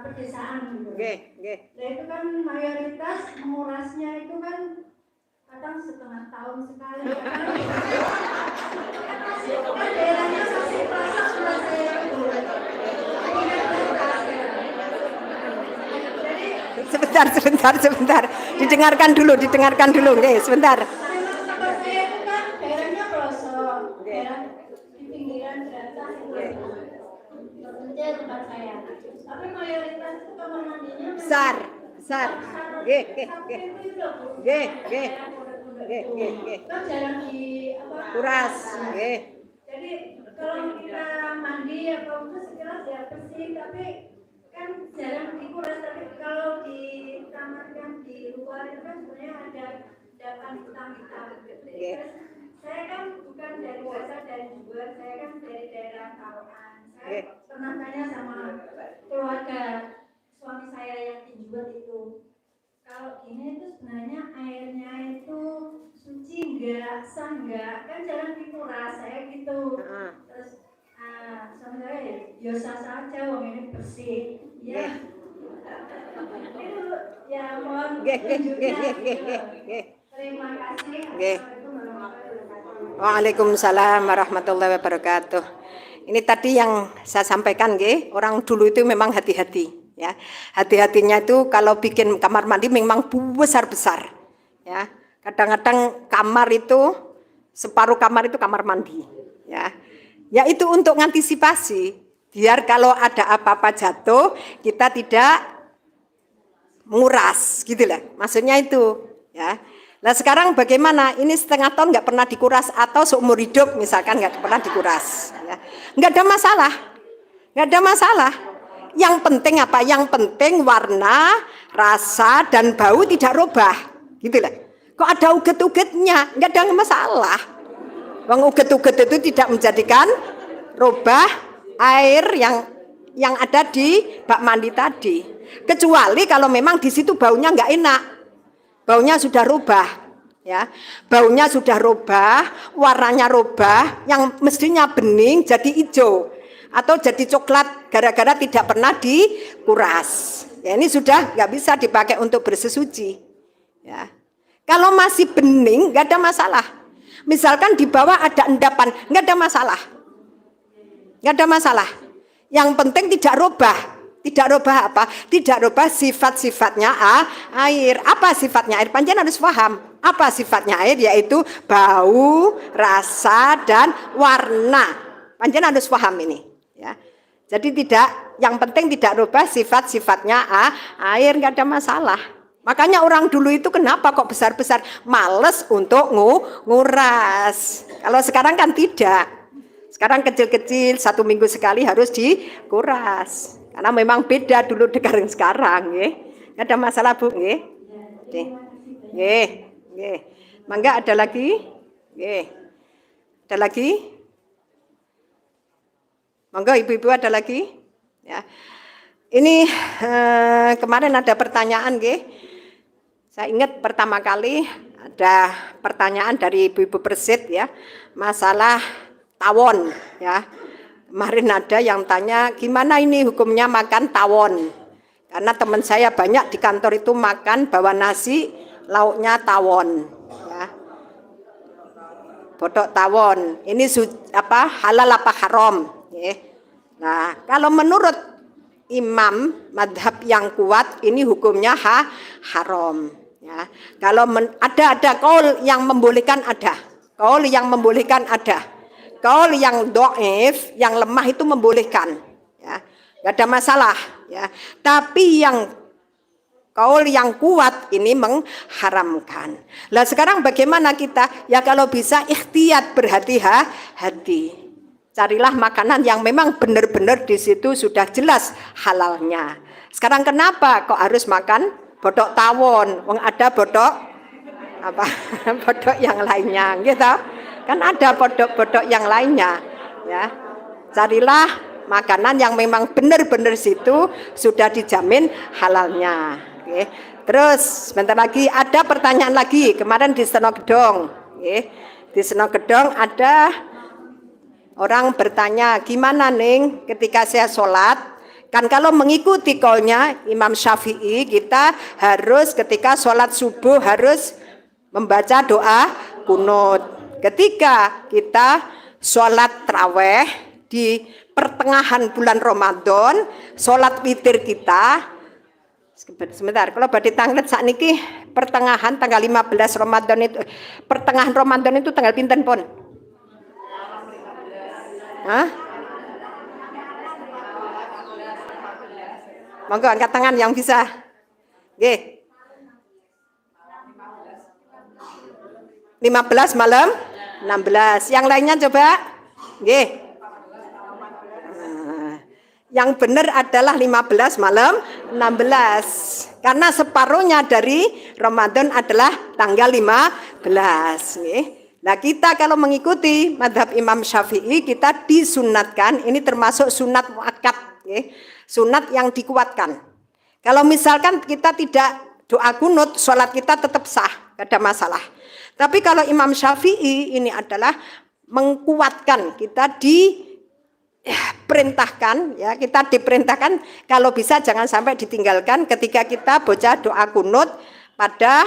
pedesaan gitu. Nah itu kan mayoritas mengurasnya itu kan kadang setengah tahun sekali. Daerahnya masih terasa sudah saya itu. Sebentar. Didengarkan dulu, nggih, sebentar. Memang tempat saya itu kan daerahnya pelosok, daerah di pinggiran daerah itu. Itu tempat saya. Tapi mayoritas itu kamar mandinya Besar. Nggih. Kan jarang di Kuras, nggih. Jadi kalau kita mandi apa itu sekilas ya bersih, tapi kan jarang dikuras. Tapi kalau di kamar kan sebenarnya ada endapan hitam-hitam. Nggih. Saya kan bukan dari Gaza, dari Jember, saya kan dari daerah Taruhan. Saya Nggih. pernah tanya sama keluarga suami saya yang di Jember itu, kalau ini itu sebenarnya airnya itu suci enggak, sah enggak, kan jangan dikuras, saya gitu. Terus suami saya ya sah saja, wong ini bersih. Ya. Itu ya mohon tunjuknya. Terima kasih. Assalamualaikum warahmatullahi wabarakatuh. Waalaikumsalam warahmatullahi wabarakatuh. Ini tadi yang saya sampaikan, nggih, orang dulu itu memang hati-hati, ya. Hati-hatinya itu kalau bikin kamar mandi memang besar-besar, ya. Kadang-kadang kamar itu separuh kamar itu kamar mandi, ya. Ya itu untuk mengantisipasi biar kalau ada apa-apa jatuh kita tidak menguras, gitu lah. Maksudnya itu, ya. Nah sekarang bagaimana? Ini setengah tahun nggak pernah dikuras atau seumur hidup misalkan nggak pernah dikuras, ya. Nggak ada masalah, nggak ada masalah. Yang penting apa? Yang penting warna, rasa dan bau tidak robah, gitu lah. Kok ada uget-ugetnya? Nggak ada masalah. Bang uget-uget itu tidak menjadikan robah air yang ada di bak mandi tadi. Kecuali kalau memang di situ baunya nggak enak. Baunya sudah rubah, ya. Baunya sudah rubah, warnanya rubah, yang mestinya bening jadi hijau atau jadi coklat gara-gara tidak pernah dikuras. Ya ini sudah nggak bisa dipakai untuk bersesuci, ya. Kalau masih bening nggak ada masalah. Misalkan di bawah ada endapan, nggak ada masalah, nggak ada masalah. Yang penting tidak rubah. Tidak rubah apa? Tidak rubah sifat-sifatnya air. Apa sifatnya air? Panjenengan harus paham. Apa sifatnya air? Yaitu bau, rasa, dan warna. Panjenengan harus paham ini. Ya. Jadi tidak, yang penting tidak rubah sifat-sifatnya air. Nggak ada masalah. Makanya orang dulu itu kenapa kok besar-besar? Males untuk nguras. Kalau sekarang kan tidak. Sekarang kecil-kecil, 1 minggu sekali harus dikuras. Karena memang beda dulu dengan sekarang, nggih. Enggak ada masalah, Bu, nggih. Nggih, nggih. Mangga ada lagi? Nggih. Ada lagi? Monggo Ibu-ibu ada lagi? Ya. Ini kemarin ada pertanyaan, nggih. Saya ingat pertama kali ada pertanyaan dari Ibu-ibu Persit, ya. Masalah tawon, ya. Kemarin ada yang tanya, gimana ini hukumnya makan tawon? Karena teman saya banyak di kantor itu makan bawa nasi, lauknya tawon. Ya. Botok tawon, ini halal apa haram? Ya. Nah, kalau menurut imam madhab yang kuat, ini hukumnya haram. Ya. Kalau ada kaul yang membolehkan ada, kaul yang membolehkan ada. Kaul yang dhaif, yang lemah itu membolehkan, ya, nggak ada masalah, ya. Tapi yang kaul yang kuat ini mengharamkan. Lah sekarang bagaimana kita? Ya kalau bisa ikhtiyat, berhati-hati. Carilah makanan yang memang benar-benar di situ sudah jelas halalnya. Sekarang kenapa kok harus makan botok tawon? Wong ada botok apa? Botok yang lainnya, gitu. Kan ada botok-botok yang lainnya, ya. Carilah makanan yang memang benar-benar situ sudah dijamin halalnya. Oke. Terus sebentar lagi ada pertanyaan lagi kemarin di Seno Gedong. Oke. Di Seno Gedong ada orang bertanya, gimana Ning ketika saya sholat? Kan kalau mengikuti kaulnya Imam Syafi'i kita harus ketika sholat subuh harus membaca doa kunut. Ketika kita sholat taraweh di pertengahan bulan Ramadan, sholat witir kita, sebentar, kalau badhe tanglet sakniki pertengahan tanggal 15 Ramadan itu, pertengahan Ramadan itu tanggal pinten pun? Hah? Monggo angkat tangan yang bisa. Nggih. 15 malam 16. Yang lainnya coba. Nggih. Yang benar adalah 15 malam 16. Karena separuhnya dari Ramadan adalah tanggal 15. Nah kita kalau mengikuti madhab Imam Syafi'i, kita disunatkan, ini termasuk sunat muakkad, sunat yang dikuatkan. Kalau misalkan kita tidak doa kunut, sholat kita tetap sah, tidak ada masalah. Tapi kalau Imam Syafi'i ini adalah mengkuatkan, kita diperintahkan, ya kita diperintahkan kalau bisa jangan sampai ditinggalkan ketika kita baca doa kunut pada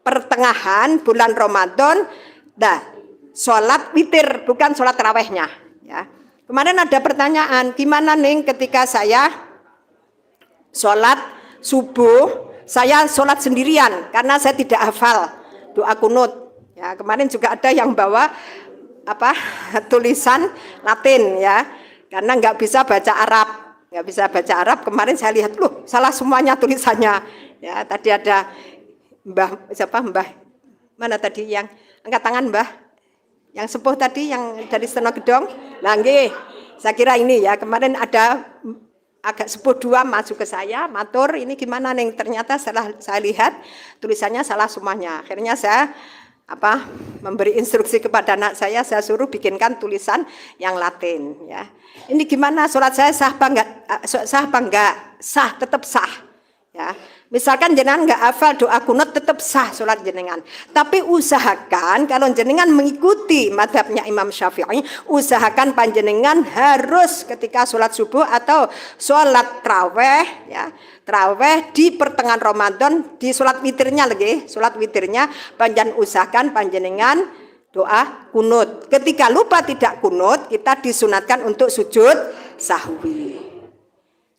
pertengahan bulan Ramadan. Nah, sholat witir bukan sholat tarawehnya. Ya. Kemarin ada pertanyaan, gimana nih ketika saya sholat subuh, saya sholat sendirian karena saya tidak hafal doa kunut. Ya, kemarin juga ada yang bawa tulisan Latin ya, karena nggak bisa baca Arab, Kemarin saya lihat, loh salah semuanya tulisannya. Ya, tadi ada Mbah mana tadi yang angkat tangan Mbah, yang sepuh tadi yang dari Seno Gedong. Nah, nggih, saya kira ini ya, kemarin ada agak sepuh dua masuk ke saya, matur, ini gimana nih? Ternyata setelah saya lihat tulisannya salah semuanya. Akhirnya saya memberi instruksi kepada anak saya suruh bikinkan tulisan yang Latin ya. Ini gimana, sholat saya sah apa enggak? Sah, tetap sah ya. Misalkan jenengan enggak hafal doa kunut, tetap sah sholat jenengan. Tapi usahakan kalau jenengan mengikuti madhabnya Imam Syafi'i, usahakan panjenengan harus ketika sholat subuh atau sholat traweh ya, traweh di pertengahan Ramadan, di sholat witirnya lagi, sholat witirnya panjenengan usahakan panjenengan doa kunut. Ketika lupa tidak kunut, kita disunatkan untuk sujud sahwi.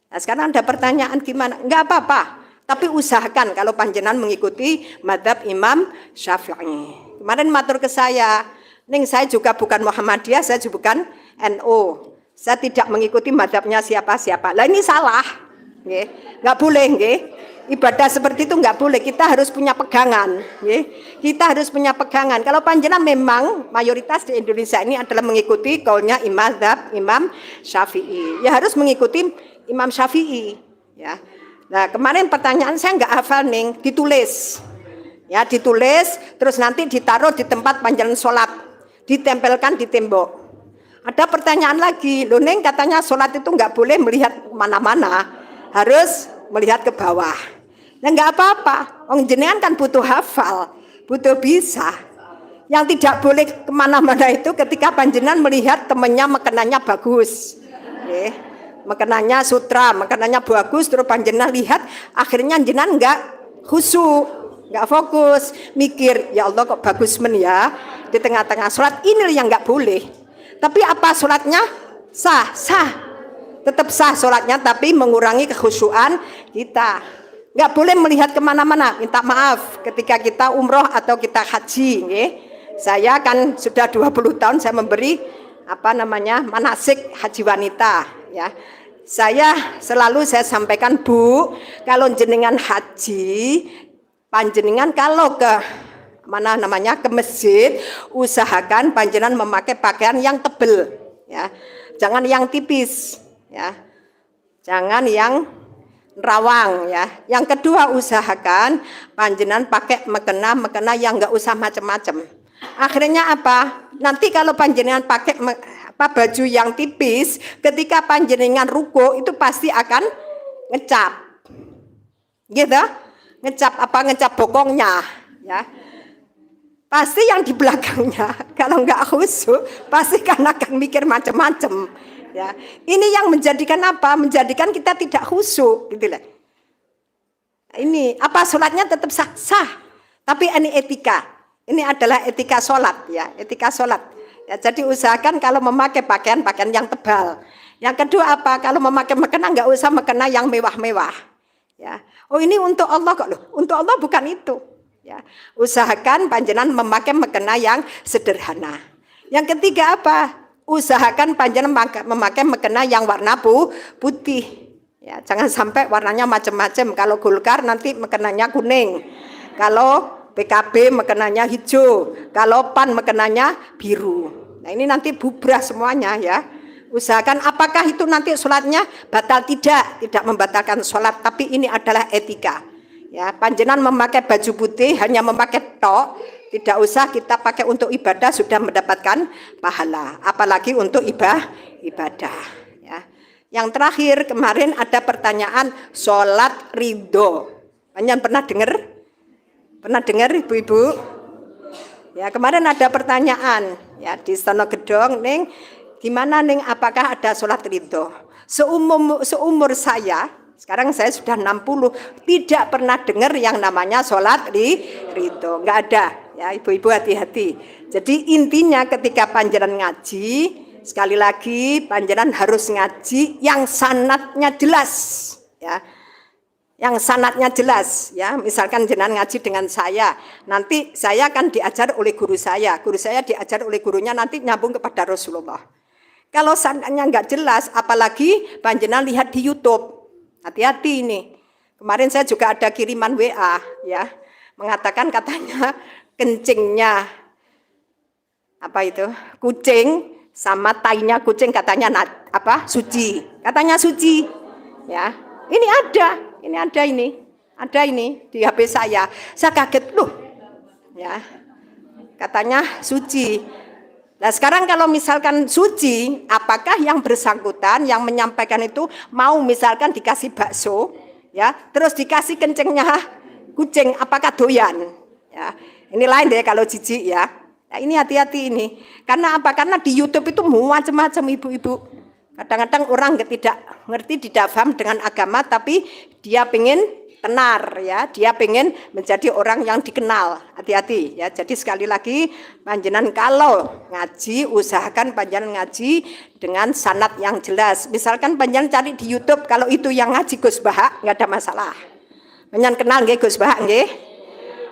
Nah, sekarang ada pertanyaan gimana? Enggak apa-apa, tapi usahakan kalau panjenengan mengikuti madhab Imam Syafi'i. Kemarin matur ke saya, Ning saya juga bukan Muhammadiyah, saya juga bukan NU. Saya tidak mengikuti madhabnya siapa-siapa. Lah ini salah. Nggak boleh, ibadah seperti itu nggak boleh. Kita harus punya pegangan, kita harus punya pegangan. Kalau panjenengan memang mayoritas di Indonesia ini adalah mengikuti kaulnya Imam Syafi'i, ya harus mengikuti Imam Syafi'i, ya. Nah kemarin pertanyaan saya nggak hafal nih, ditulis, ya ditulis, terus nanti ditaruh di tempat panjenengan sholat, ditempelkan di tembok. Ada pertanyaan lagi, loh Neng katanya sholat itu nggak boleh melihat mana-mana, harus melihat ke bawah. Nah nggak apa-apa, orang jenengan kan butuh hafal, butuh bisa. Yang tidak boleh kemana-mana itu ketika panjenengan melihat temannya makanannya bagus, makanannya sutra, makanannya bagus, terus panjenengan lihat, akhirnya jenengan nggak khusyuk, nggak fokus, mikir, ya Allah kok bagus men ya, di tengah-tengah sholat, ini yang nggak boleh. Tapi apa sholatnya? Sah, tetap sah sholatnya, tapi mengurangi kekhusyuan kita. Nggak boleh melihat kemana-mana. Minta maaf ketika kita umroh atau kita haji. Saya kan sudah 20 tahun saya memberi manasik haji wanita. Ya, saya sampaikan Bu, kalau jenengan haji, panjenengan kalau ke ke masjid, usahakan panjenengan memakai pakaian yang tebal, ya, jangan yang tipis. Ya, jangan yang rawang ya. Yang kedua usahakan panjenengan pakai mekena yang nggak usah macam-macam. Akhirnya apa? Nanti kalau panjenengan pakai baju yang tipis, ketika panjenengan ruku itu pasti akan ngecap, gitu? Ngecap bokongnya, ya. Pasti yang di belakangnya kalau nggak khusyuk pasti kan akan mikir macam-macam. Ya, ini yang menjadikan apa? Menjadikan kita tidak khusyuk, gitu lah. Ini sholatnya tetap sah, tapi ini etika. Ini adalah etika sholat, ya, etika sholat. Ya, jadi usahakan kalau memakai pakaian yang tebal. Yang kedua apa? Kalau memakai mekena nggak usah mekena yang mewah-mewah. Ya, oh ini untuk Allah kok loh. Untuk Allah bukan itu. Ya, usahakan panjenengan memakai mekena yang sederhana. Yang ketiga apa? Usahakan panjenengan memakai mekena yang warna putih. Ya, jangan sampai warnanya macam-macam. Kalau Golkar nanti mekenanya kuning. Kalau PKB mekenanya hijau. Kalau PAN mekenanya biru. Nah, ini nanti bubrah semuanya ya. Usahakan apakah itu nanti sholatnya batal? Tidak membatalkan sholat, tapi ini adalah etika. Ya, panjenengan memakai baju putih hanya memakai tok, tidak usah kita pakai untuk ibadah sudah mendapatkan pahala, apalagi untuk ibadah. Ya. Yang terakhir kemarin ada pertanyaan sholat ridho. Panjenengan pernah dengar? Pernah dengar ibu-ibu? Ya, kemarin ada pertanyaan ya di Stono Gedong, Ning, gimana Ning, apakah ada sholat ridho? Seumur saya, sekarang saya sudah 60, tidak pernah dengar yang namanya sholat ridho, nggak ada. Ya, ibu-ibu hati-hati. Jadi intinya ketika panjenengan ngaji, sekali lagi panjenengan harus ngaji yang sanadnya jelas, ya. Yang sanadnya jelas, ya. Misalkan jenengan ngaji dengan saya, nanti saya akan diajar oleh guru saya diajar oleh gurunya, nanti nyambung kepada Rasulullah. Kalau sanadnya nggak jelas, apalagi panjenengan lihat di YouTube, hati-hati ini. Kemarin saya juga ada kiriman WA, ya, mengatakan katanya kencingnya apa itu kucing sama tainya kucing katanya suci, katanya suci, ya. Ini ada ini di HP saya kaget loh, ya, katanya suci. Nah sekarang kalau misalkan suci, apakah yang bersangkutan yang menyampaikan itu mau misalkan dikasih bakso, ya, terus dikasih kencingnya kucing, apakah doyan? Ya, ini lain deh kalau jijik ya. Nah, ini hati-hati ini. Karena apa? Karena di YouTube itu macam-macam ibu-ibu. Kadang-kadang orang tidak ngerti, tidak paham dengan agama, tapi dia pengen tenar, ya, dia pengen menjadi orang yang dikenal. Hati-hati ya. Jadi sekali lagi panjenengan kalau ngaji, usahakan panjenengan ngaji dengan sanad yang jelas. Misalkan panjenengan cari di YouTube, kalau itu yang ngaji Gus Bahak, nggak ada masalah. Panjenengan kenal nggih Gus Bahak nggih?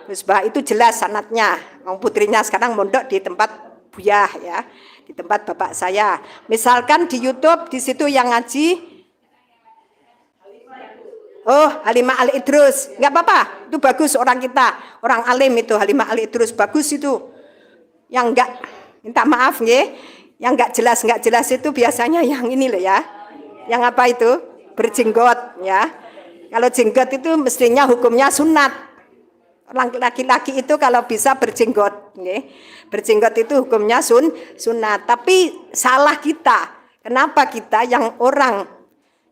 Gus Bahak itu jelas sanadnya. Wong putrinya sekarang mondok di tempat Buyah, ya, di tempat bapak saya. Misalkan di YouTube, di situ yang ngaji Halimah Al Idrus, nggak apa-apa, itu bagus, orang kita, orang alim itu Halimah Al Idrus bagus itu. Yang nggak, minta maaf nggih, yang nggak jelas itu biasanya yang ini loh ya, yang apa itu berjenggot, ya. Kalau jenggot itu mestinya hukumnya sunat. Orang laki-laki itu kalau bisa berjenggot, nggih. Berjenggot itu hukumnya sunat. Tapi salah kita. Kenapa kita yang orang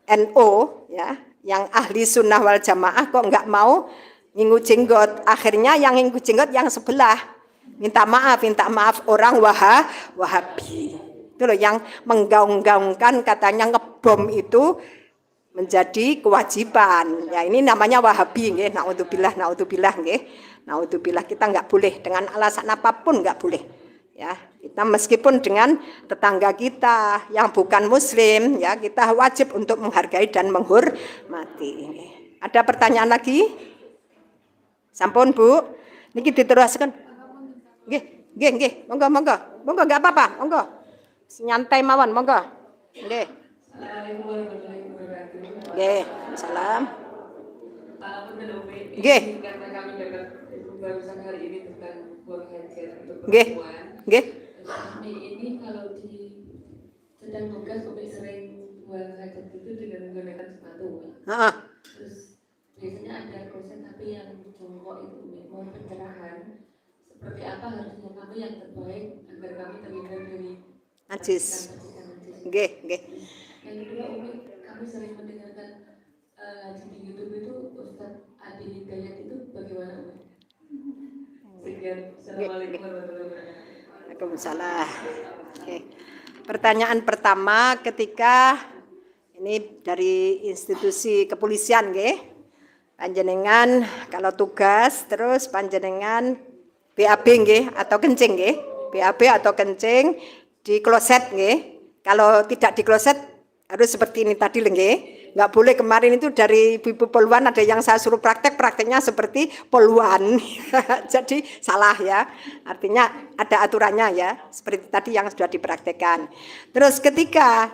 NO, ya, yang ahli sunnah wal jamaah kok nggak mau nginggu jenggot? Akhirnya yang nginggu jenggot yang sebelah. Minta maaf orang Wahabi. Itu loh yang menggaung-gaungkan katanya ngebom itu menjadi kewajiban. Ya ini namanya Wahabi nggih. Naudzubillah nggih. Naudzubillah, kita nggak boleh dengan alasan apapun, nggak boleh. Ya, kita meskipun dengan tetangga kita yang bukan muslim, ya, kita wajib untuk menghargai dan menghormati. Ada pertanyaan lagi? Sampun, Bu. Niki diteruskan. Nggih. Monggo. Monggo enggak apa-apa, monggo. Nyantai mawon, monggo. Nggih. Nggih, salam. Nggih. Karena kami dapat barusan hari ini tentang buang hajat untuk Nggih. perempuan. Nggih. Ini kalau di sedang tugas untuk sering buang hajat itu dengan menggunakan sepatu. Heeh. Terus biasanya ada kloset tapi yang jongkok itu mohon pencerahan. Seperti apa harusnya kami yang terbaik agar kami terhindar dari Najis. Nggih. Yang kedua, kami sering mendengarkan di YouTube itu Ustadz Adi Hidayat itu bagaimana Umi? Sekian, Assalamualaikum warahmatullahi wabarakatuh. Waalaikumsalam. Oke. Pertanyaan pertama ketika ini dari institusi kepolisian nggih. Panjenengan kalau tugas terus panjenengan BAB nggih atau kencing nggih. BAB atau kencing di kloset nggih. Kalau tidak di kloset harus seperti ini tadi nggih. Nggak boleh, kemarin itu dari ibu poluan ada yang saya suruh prakteknya seperti poluan. Jadi salah ya. Artinya ada aturannya ya, seperti tadi yang sudah dipraktekkan. Terus ketika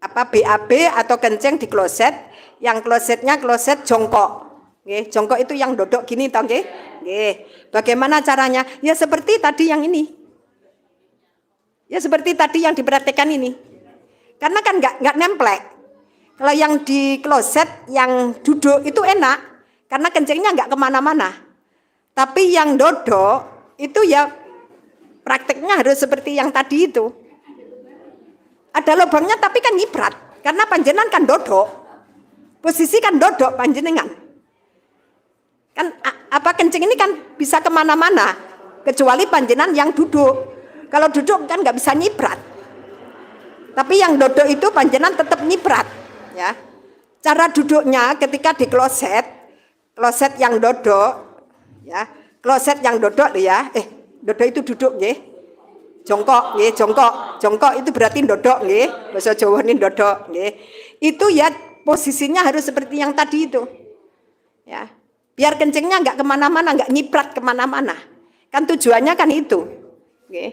BAB atau kencing di kloset, yang klosetnya kloset jongkok. Nggih, jongkok itu yang dodok gini toh nggih? Nggih. Bagaimana caranya? Ya seperti tadi yang ini. Ya seperti tadi yang dipraktekkan ini. Karena kan nggak nemplek. Kalau yang di kloset, yang duduk itu enak. Karena kencingnya nggak kemana-mana. Tapi yang dodok itu ya prakteknya harus seperti yang tadi itu. Ada lubangnya tapi kan nyiprat. Karena panjenengan kan dodok. Posisi kan dodok panjenengan. Kan apa kencing ini kan bisa kemana-mana. Kecuali panjenengan yang duduk. Kalau duduk kan nggak bisa nyiprat. Tapi yang dodok itu panjenengan tetap nyiprat. Ya. Cara duduknya ketika di kloset yang dodok, ya, kloset yang dodok ya, dodok itu duduk nggih. Jongkok nggih, jongkok itu berarti dodok nggih. Bahasa Jawa ini dodok nggih. Itu ya posisinya harus seperti yang tadi itu. Ya. Biar kencingnya nggak kemana-mana, nggak nyiprat kemana-mana. Kan tujuannya kan itu. Nggih.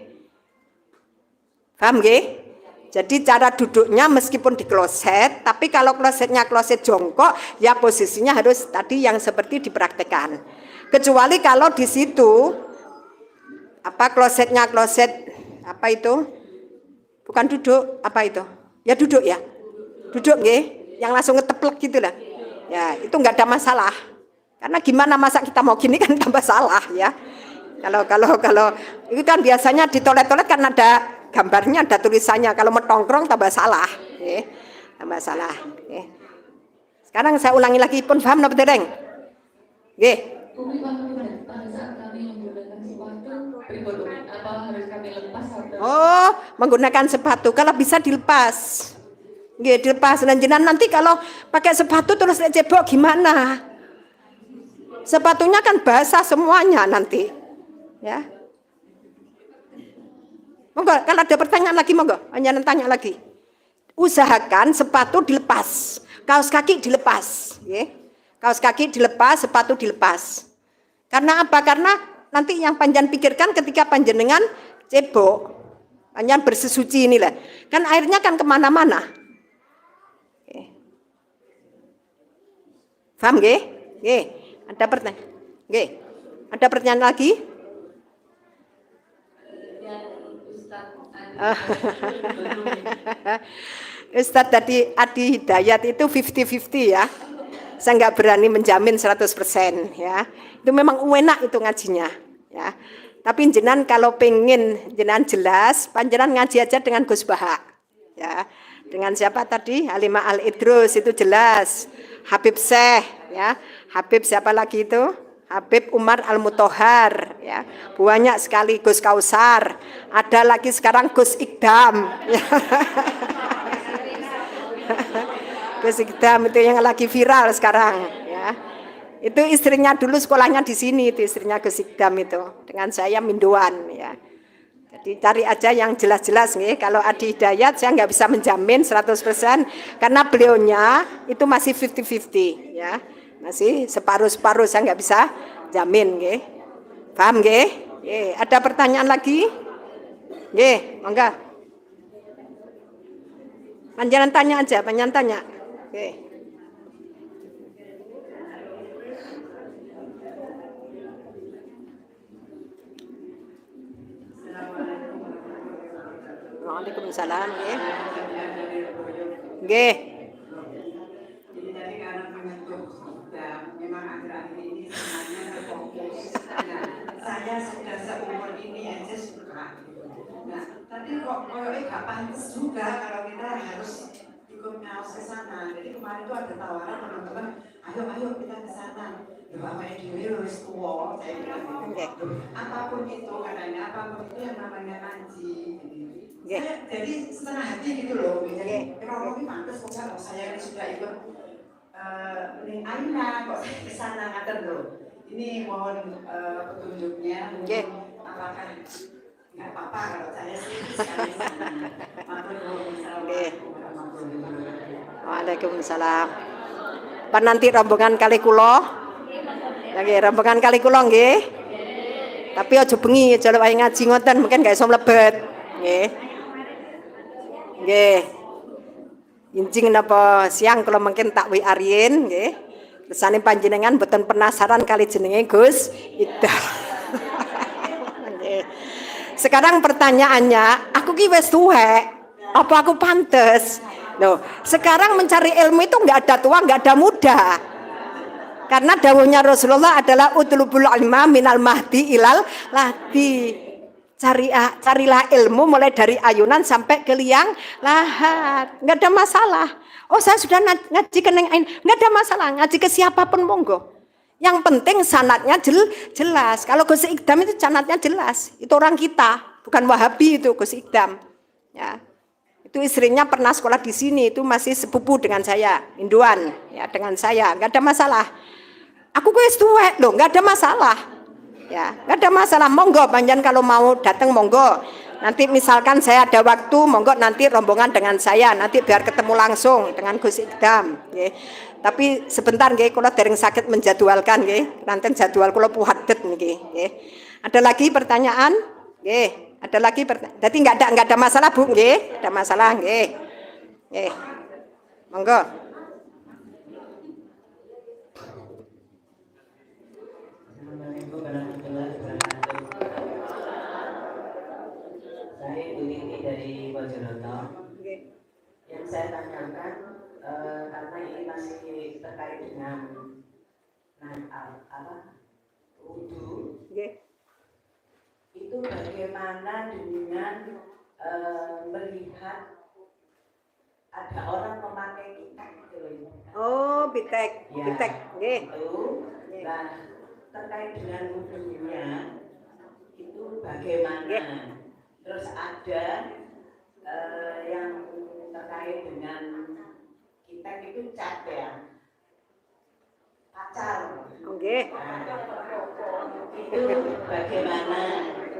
Paham nggih? Jadi cara duduknya meskipun di kloset, tapi kalau klosetnya kloset jongkok, ya posisinya harus tadi yang seperti dipraktekkan. Kecuali kalau di situ klosetnya kloset apa itu? Bukan duduk, apa itu? Ya duduk ya. Duduk nggih, yang langsung ngeteplek gitu lah. Ya, itu enggak ada masalah. Karena gimana masa kita mau gini kan tambah salah ya. Kalau itu kan biasanya di toilet-toilet kan ada gambarnya, ada tulisannya. Kalau metongkrong tambah salah, tambah salah. Sekarang saya ulangi lagi, pun paham napa dereng? Nggih. Umi pada saat kami menggunakan sepatu, apa harus kami lepas atau? Oh, menggunakan sepatu kalau bisa dilepas. Nggih, dilepas. Dan jenengan nanti kalau pakai sepatu terus cebok gimana? Sepatunya kan basah semuanya nanti. Ya. Monggo, kalau ada pertanyaan lagi monggo, hanya tanya lagi. Usahakan sepatu dilepas, kaos kaki dilepas, ya. Kaos kaki dilepas, sepatu dilepas. Karena apa? Karena nanti yang panjenengan pikirkan ketika panjenengan cebok, panjenengan bersesuci inilah. Kan airnya kan kemana-mana. Paham nggih? Nggih. Ada pertanyaan? Nggih. Ada pertanyaan lagi? Ustadz tadi Adi Hidayat itu 50-50 ya. Saya nggak berani menjamin 100% ya. Itu memang enak itu ngajinya ya. Tapi jenengan kalau pengen jenengan jelas, panjenengan ngaji aja dengan Gus Baha ya. Dengan siapa tadi? Halimah Al Idrus itu jelas. Habib Syekh ya. Habib siapa lagi itu? Habib Umar Al-Mutohar ya. Banyak sekali, Gus Kausar. Ada lagi sekarang Gus Ikdam ya. Gus Ikdam itu yang lagi viral sekarang ya. Itu istrinya dulu sekolahnya di sini, itu istrinya Gus Ikdam itu. Dengan saya Minduan ya. Jadi cari aja yang jelas-jelas nih. Kalau Adi Hidayat saya nggak bisa menjamin 100% karena beliaunya itu masih 50-50 ya. Masih separuh-separuh, saya nggak bisa jamin nggih. Paham nggih? Ada pertanyaan lagi? Nggih, monggo. Panjenengan tanya aja, panjenengan tanya. Nggih. Waalaikumsalam nggih. Nggih. Saya sudah seumur ini aja suka. Nah, tapi kok koyoknya gak pantas juga kalau kita harus ikut ngaos ke sana. Jadi kemarin tuh ada tawaran teman-teman, ayo kita ke sana. Ya Bapak Edwin wis tua, saya bilang gitu. Apapun itu katanya, apapun itu yang namanya ngaji. Jadi setengah hati gitu loh. Jadi kalau ini pantas kok saya sudah ikut Aina kok saya ke sana ngaten loh. Ini mohon petunjuknya, apakah nggak apa-apa kalau saya sih sekali sana. Waalaikumsalam. Pak nanti rombongan kali kulo, lagi rombongan kali kulo nggih. Tapi aja bengi, aja wae ngaji ngoten, mungkin gak iso mlebet, nggih. Nggih. Injing napa siang kalau mungkin tak WA-in nggih. Kesane panjenengan mboten penasaran kali jenenge Gus Ida. Sekarang pertanyaannya, aku ki wis tuwek, apa aku pantes? Loh, sekarang mencari ilmu itu nggak ada tua, nggak ada muda. Karena dawuhnya Rasulullah adalah utlubul ilma minal mahdi ilal lahdi. Carilah ilmu mulai dari ayunan sampai ke liang lahat. Nggak ada masalah. Oh, saya sudah ngaji ke Neng Ain, nggak ada masalah. Ngaji ke siapapun monggo. Yang penting sanadnya jelas. Kalau Gus Ikdam itu sanadnya jelas. Itu orang kita, bukan Wahabi itu Gus Ikdam. Ya. Itu istrinya pernah sekolah di sini, itu masih sepupu dengan saya, Induan, ya dengan saya, nggak ada masalah. Aku wis tuwek loh, nggak ada masalah. Ya, nggak ada masalah. Monggo, panjenengan kalau mau datang monggo. Nanti misalkan saya ada waktu, monggo nanti rombongan dengan saya, nanti biar ketemu langsung dengan Gus Ikdam. Ya. Tapi sebentar nggih, kalau dereng sakit menjadwalkan nggih, nanti jadwal kula puhadet nggih. Ada lagi pertanyaan? Nggih. Ada lagi jadi nggak ada masalah Bu nggih, ada masalah nggih. Nggih. Monggo. Assalamualaikum warahmatullahi wabarakatuh. Saya Bu Niti dari Bojonegoro. Yang saya tanyakan karena ini masih terkait dengan wudu. Itu bagaimana dengan melihat ada orang memakai kitab gitu loh. Oh, pitek, Ya, pitek, nggih. itu. Nah, terkait dengan wudunya itu bagaimana? Terus ada yang terkait dengan kitab itu cat ya, pacar. Nggih. Itu bagaimana?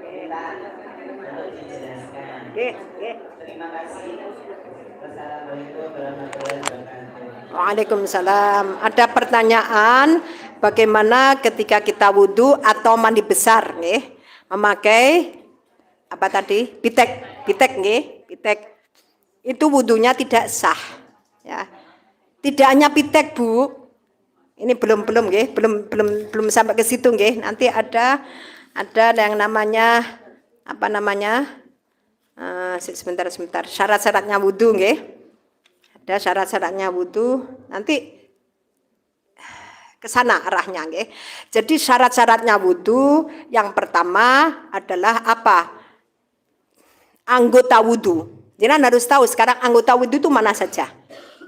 Kita harus dijelaskan. Nggih, nggih. Terima kasih. Wassalamualaikum warahmatullahi wabarakatuh. Waalaikumsalam. Ada pertanyaan, bagaimana ketika kita wudhu atau mandi besar, nih, memakai apa tadi? Pitek, nih, pitek. Itu wudhunya tidak sah, ya. Tidak hanya pitek Bu, ini belum, nih, belum sampai ke situ, nih. Nanti ada yang namanya apa namanya? Sebentar. Syarat-syaratnya wudhu, nih. Ada syarat-syaratnya wudhu. Nanti ke sana arahnya, nggih. Jadi syarat-syaratnya wudhu yang pertama adalah apa? Anggota wudhu. Jadi harus tahu sekarang anggota wudhu itu mana saja.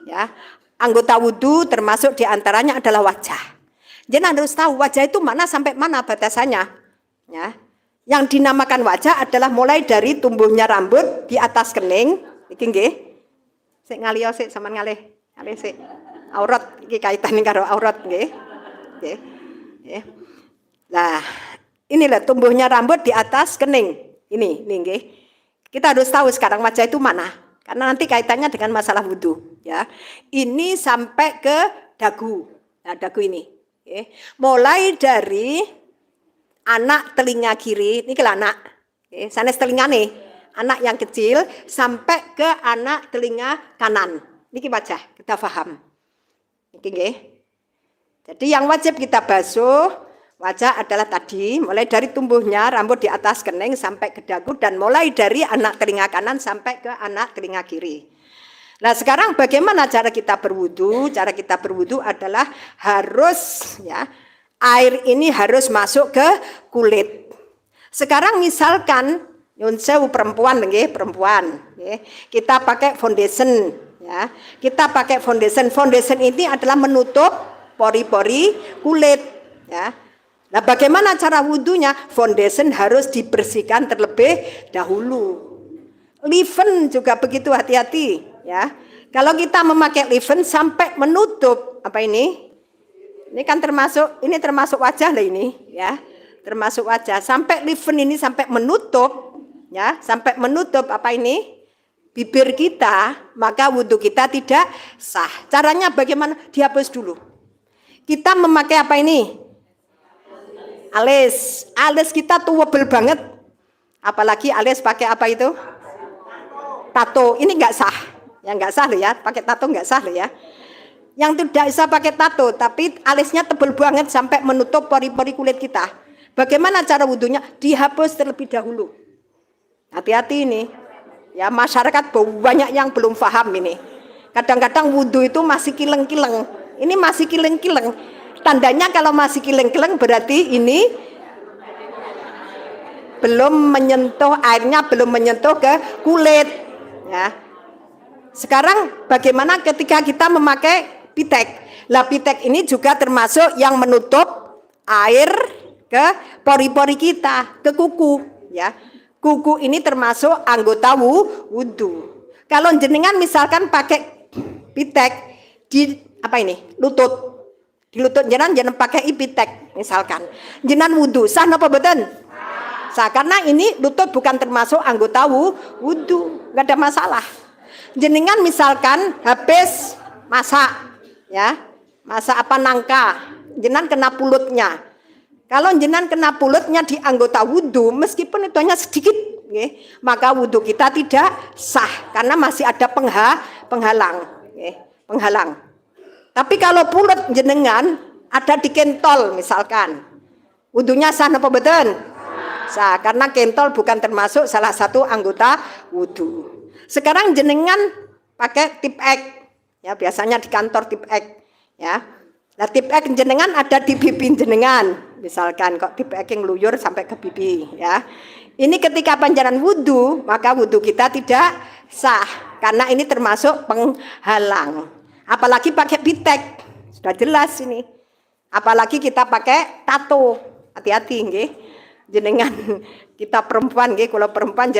Ya, anggota wudhu termasuk diantaranya adalah wajah. Jadi harus tahu wajah itu mana sampai mana batasannya. Ya, yang dinamakan wajah adalah mulai dari tumbuhnya rambut di atas kening, iki nggih. Sik ngaliyo sik sampean ngalih sik. Aurat iki kaitane karo aurat nggih. Nggih. Nggih. Nah, inilah tumbuhnya rambut di atas kening. Ini nggih. Kita harus tahu sekarang wajah itu mana. Karena nanti kaitannya dengan masalah wudhu, ya. Ini sampai ke dagu. Nah, dagu ini, okay. Mulai dari anak telinga kiri, ini ke anak, okay. Sanes telinga nih, anak yang kecil sampai ke anak telinga kanan. Ini wajah, kita paham. Okay. Jadi yang wajib kita basuh wajah adalah tadi mulai dari tumbuhnya rambut di atas kening sampai ke dagu dan mulai dari anak telinga kanan sampai ke anak telinga kiri. Nah sekarang bagaimana cara kita berwudu? Cara kita berwudu adalah harus ya air ini harus masuk ke kulit. Sekarang misalkan nyun sewu perempuan nggih, perempuan nggih. Kita pakai foundation ya. Kita pakai foundation. Foundation ini adalah menutup pori-pori kulit ya. Nah, bagaimana cara wudunya? Foundation harus dibersihkan terlebih dahulu. Leave-in juga begitu, hati-hati ya. Kalau kita memakai leave-in sampai menutup apa ini? Ini kan termasuk wajah lah ini ya. Termasuk wajah. Sampai leave-in ini sampai menutup ya, sampai menutup apa ini? Bibir kita, maka wudu kita tidak sah. Caranya bagaimana? Dihapus dulu. Kita memakai apa ini? Alis kita tuh webel banget. Apalagi alis pakai apa itu? Tato. Ini nggak sah. Ya nggak sah loh ya. Pakai tato nggak sah loh ya. Yang tidak bisa pakai tato, tapi alisnya tebel banget sampai menutup pori-pori kulit kita. Bagaimana cara wudhunya? Dihapus terlebih dahulu. Hati-hati ini. Ya, masyarakat banyak yang belum paham ini. Kadang-kadang wudhu itu masih kileng-kileng. Ini masih kileng-kileng. Tandanya kalau masih kileng-kileng berarti ini belum menyentuh, airnya belum menyentuh ke kulit. Ya. Sekarang bagaimana ketika kita memakai pitek? Lah pitek ini juga termasuk yang menutup air ke pori-pori kita, ke kuku. Ya. Kuku ini termasuk anggota wudhu. Kalau jenengan misalkan pakai pitek di apa ini? Lutut. Di lutut jenengan jangan pakai pitek misalkan. Jenengan wudhu sah napa mboten? Sah, karena ini lutut bukan termasuk anggota wudhu, nggak ada masalah. Jenengan misalkan habis masak, ya, masak apa nangka, jenengan kena pulutnya. Kalau jenengan kena pulutnya di anggota wudhu, meskipun itu hanya sedikit, maka wudhu kita tidak sah karena masih ada penghalang. Tapi kalau pulut jenengan ada di kentol misalkan, wudhunya sah apa betul? Sah, karena kentol bukan termasuk salah satu anggota wudhu. Sekarang jenengan pakai tip ek, ya biasanya di kantor tip ek, ya. Nah tip ek jenengan ada di pipi jenengan, misalkan kok tip ek yang luyur sampai ke pipi, ya. Ini ketika panjenengan wudhu, maka wudhu kita tidak sah karena ini termasuk penghalang. Apalagi pakai pitek, sudah jelas ini. Apalagi kita pakai tato, hati-hati, nggih. Jenengan kita perempuan, nggih, kalau perempuan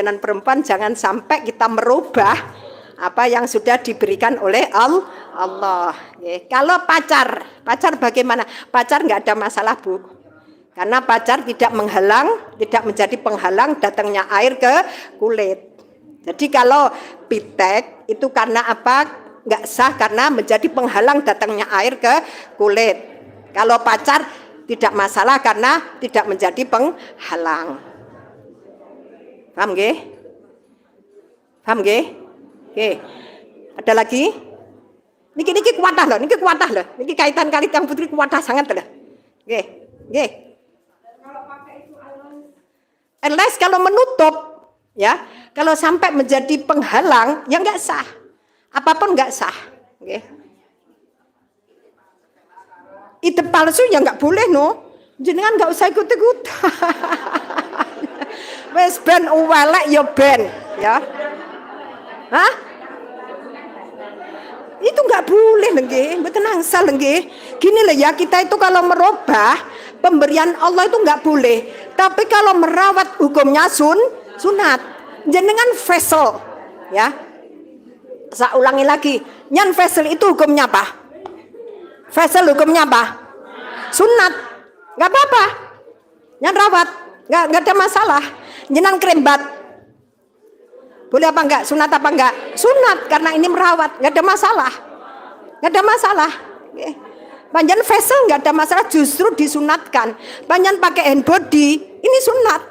jangan sampai kita merubah apa yang sudah diberikan oleh Allah. Kalau pacar bagaimana? Pacar nggak ada masalah, Bu. Karena pacar tidak menjadi penghalang datangnya air ke kulit. Jadi kalau pitek itu karena apa? Nggak sah karena menjadi penghalang datangnya air ke kulit. Kalau pacar tidak masalah karena tidak menjadi penghalang. Paham nggih? Paham nggih? Oke, ada lagi? Niki kuatah loh, niki kaitan kali yang putri kuatah sangat loh. Oke. Kalau pakai itu Airless kalau menutup, ya, kalau sampai menjadi penghalang, ya nggak sah. Apapun nggak sah. Oke. Itu palsu ya nggak boleh no. Jenengan nggak usah ikut-ikutan. Wes ben uwelek ya ben, ya. Hah? Itu nggak boleh nggih, mboten angsal nggih. Gini loh ya, kita itu kalau merubah pemberian Allah itu nggak boleh. Tapi kalau merawat hukumnya sunat. Jenengan vessel, ya. Saya ulangi lagi, nyan vessel itu hukumnya apa? Vessel hukumnya apa? Sunat, nggak apa-apa. Nyan rawat, nggak ada masalah. Jenengan krembat, boleh apa enggak? Sunat apa enggak? Sunat, karena ini merawat, nggak ada masalah. Nggak ada masalah. Panjang vessel nggak ada masalah, justru disunatkan. Panjang pakai hand body, ini sunat.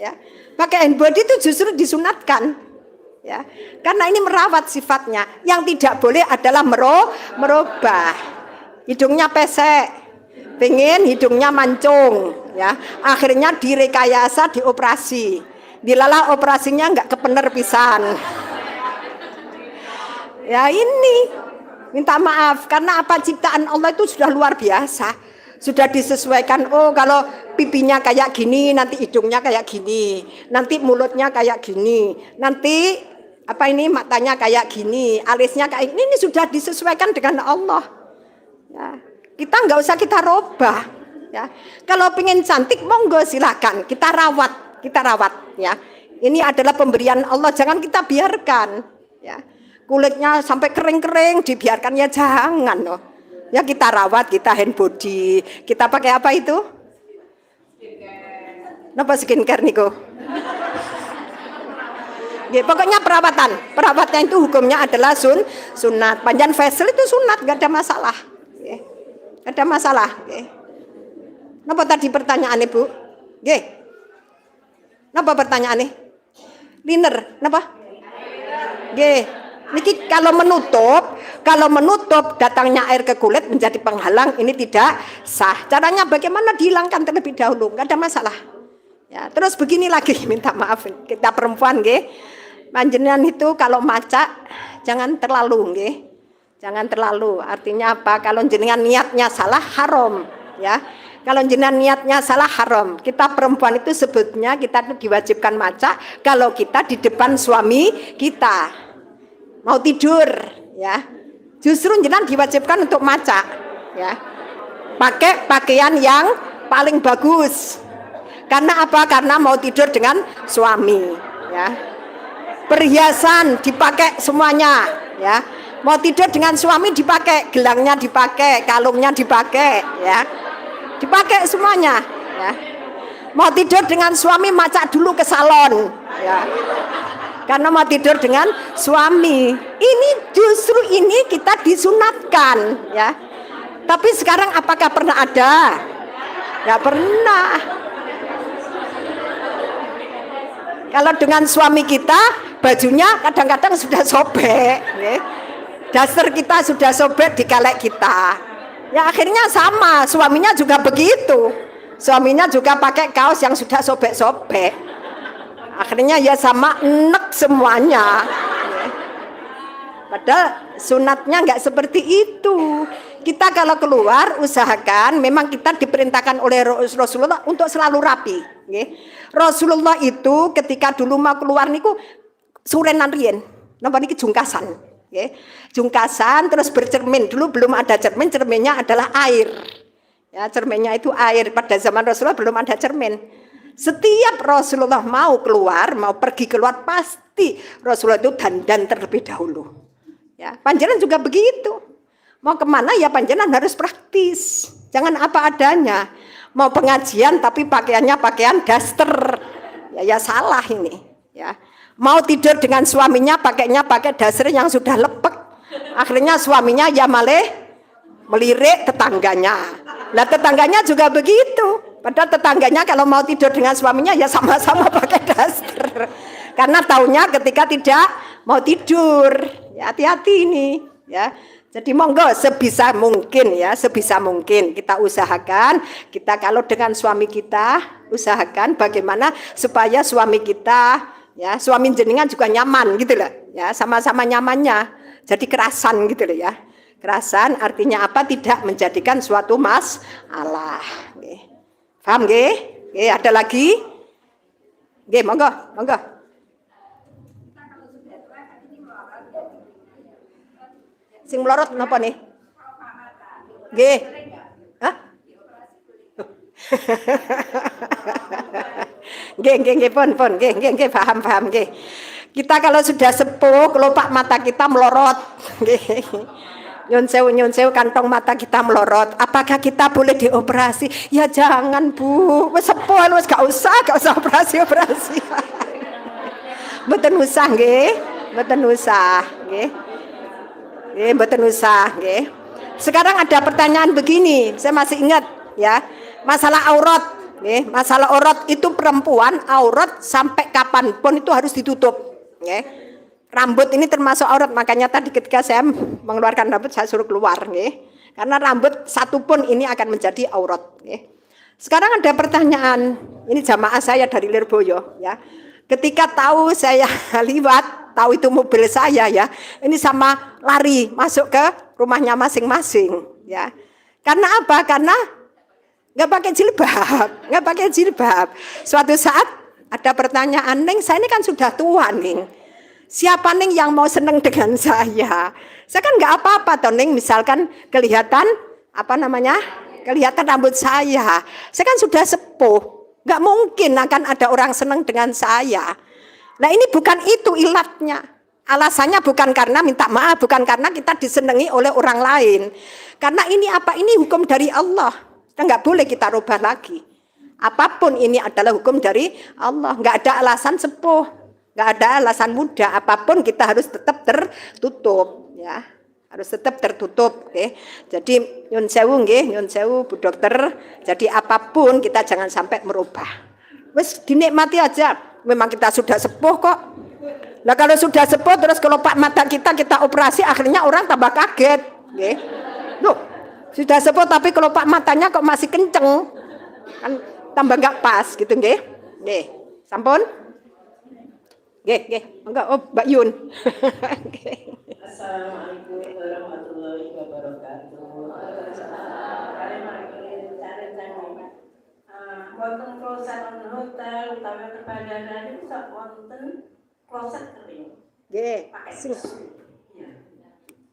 Ya, pakai hand body itu justru disunatkan. Ya, karena ini merawat sifatnya. Yang tidak boleh adalah merubah. Hidungnya pesek, pengen hidungnya mancung, ya. Akhirnya direkayasa, dioperasi. Dilala operasinya nggak kepener pisan. Ya ini minta maaf karena apa, ciptaan Allah itu sudah luar biasa. Sudah disesuaikan. Oh kalau pipinya kayak gini, nanti hidungnya kayak gini, nanti mulutnya kayak gini, nanti apa ini matanya kayak gini, alisnya kayak ini sudah disesuaikan dengan Allah. Ya, kita nggak usah kita robah. Ya, kalau pengen cantik monggo silakan kita rawat ya. Ini adalah pemberian Allah, jangan kita biarkan. Ya, kulitnya sampai kering-kering dibiarkan ya jangan loh. Ya kita rawat, kita hand body, kita pakai apa itu? Napa skincare niku? Ya, pokoknya perawatan itu hukumnya adalah sunat. Panjang facial itu sunat, nggak ada masalah. Ya, nggak ada masalah. Ya. Napa tadi pertanyaannya Bu? Ya. Napa pertanyaannya? Liner, napa? Ya. Niki kalau menutup datangnya air ke kulit menjadi penghalang, ini tidak sah. Caranya bagaimana? Dihilangkan terlebih dahulu, nggak ada masalah. Ya. Ya, terus begini lagi, minta maaf kita perempuan nggih. Panjenengan itu kalau maca jangan terlalu nggih. Jangan terlalu. Artinya apa? Kalau jenengan niatnya salah haram, ya. Kalau jenengan niatnya salah haram. Kita perempuan itu sebetulnya kita itu diwajibkan maca kalau kita di depan suami kita. Mau tidur, ya. Justru jenengan diwajibkan untuk maca, ya. Pakai pakaian yang paling bagus. Karena apa? Karena mau tidur dengan suami, ya. Perhiasan dipakai semuanya, ya. Mau tidur dengan suami dipakai, gelangnya dipakai, kalungnya dipakai, ya. Dipakai semuanya, ya. Mau tidur dengan suami macak dulu ke salon, ya. Karena mau tidur dengan suami. Ini justru ini kita disunatkan, ya. Tapi sekarang apakah pernah ada? Nggak pernah. Kalau dengan suami kita, bajunya kadang-kadang sudah sobek, ya. Daster kita sudah sobek di kalek kita. Ya akhirnya sama, suaminya juga begitu. Suaminya juga pakai kaos yang sudah sobek-sobek. Akhirnya ya sama enek semuanya. Ya. Padahal sunatnya nggak seperti itu. Kita kalau keluar usahakan, memang kita diperintahkan oleh Rasulullah untuk selalu rapi. Ya. Rasulullah itu ketika dulu mau keluar niku surenan rien, napa niki jungkasan, ya. Jungkasan terus bercermin. Dulu belum ada cermin, cerminnya adalah air. Ya, cerminnya itu air. Pada zaman Rasulullah belum ada cermin. Setiap Rasulullah mau keluar, mau pergi keluar pasti Rasulullah itu dandan terlebih dahulu. Ya, panjenengan juga begitu. Mau kemana ya panjenengan harus praktis. Jangan apa adanya. Mau pengajian tapi pakaiannya pakaian daster, ya salah ini, ya. Mau tidur dengan suaminya pakainya pakai daster yang sudah lepek, akhirnya suaminya ya malah melirik tetangganya. Lah tetangganya juga begitu, padahal tetangganya kalau mau tidur dengan suaminya ya sama-sama pakai daster, karena taunya ketika tidak mau tidur, ya hati-hati ini, ya. Jadi monggo sebisa mungkin ya, sebisa mungkin kita usahakan, kita kalau dengan suami kita usahakan bagaimana supaya suami kita, ya suami jenengan juga nyaman gitu loh, ya sama-sama nyamannya. Jadi kerasan gitu loh ya. Kerasan artinya apa? Tidak menjadikan suatu masalah. Paham nggih? Nggih, ada lagi? Nggih, monggo, monggo. Sing melorot napa nih? Nggih. Hah? Nggih, pun, nggih, paham, nggih. Kita kalau sudah sepuh, kelopak mata kita melorot, nggih. Nyun sewu kantong mata kita melorot. Apakah kita boleh dioperasi? Ya jangan, Bu. Wis sepuh wis gak usah operasi. Mboten usah nggih. Mboten usah, nggih. Mboten usah, nggih. Sekarang ada pertanyaan begini, saya masih ingat ya. Masalah aurat, nggih. Masalah aurat itu perempuan aurat sampai kapanpun itu harus ditutup, nggih. Rambut ini termasuk aurat, makanya tadi ketika saya mengeluarkan rambut saya suruh keluar, nggih. Karena rambut satu pun ini akan menjadi aurat, nggih. Sekarang ada pertanyaan, ini jamaah saya dari Lirboyo ya. Ketika tahu saya liwat, tahu itu mobil saya ya, ini sama lari masuk ke rumahnya masing-masing ya. Karena apa? Karena nggak pakai jilbab. Suatu saat ada pertanyaan, Neng, saya ini kan sudah tua, Neng. Siapa Neng yang mau seneng dengan saya? Saya kan nggak apa-apa toh, Neng. Misalkan kelihatan kelihatan rambut saya. Saya kan sudah sepuh. Nggak mungkin akan ada orang seneng dengan saya. Nah ini bukan itu ilatnya. Alasannya bukan karena minta maaf, bukan karena kita disenangi oleh orang lain. Karena ini apa? Ini hukum dari Allah. Kita nggak boleh kita rubah lagi. Apapun ini adalah hukum dari Allah. Nggak ada alasan sepuh, nggak ada alasan muda. Apapun kita harus tetap tertutup, ya. Harus tetap tertutup, okay? Jadi nyun sewu Bu Dokter. Jadi apapun kita jangan sampai merubah. Wes dinikmati aja. Memang kita sudah sepuh kok. Nah kalau sudah sepuh terus kelopak mata kita operasi, akhirnya orang tambah kaget, okay? Loh, sudah sepuh tapi kelopak matanya kok masih kenceng, kan tambah nggak pas gitu, nggih. Nggih. Sampun? Nggih. Enggak, oh Mbak Yun. Nggih. Assalamualaikum warahmatullahi wabarakatuh. Wonten kloset wonten hotel utawi perbandaran itu wonten kloset kering. Nggih. Pakai tisu. Ya.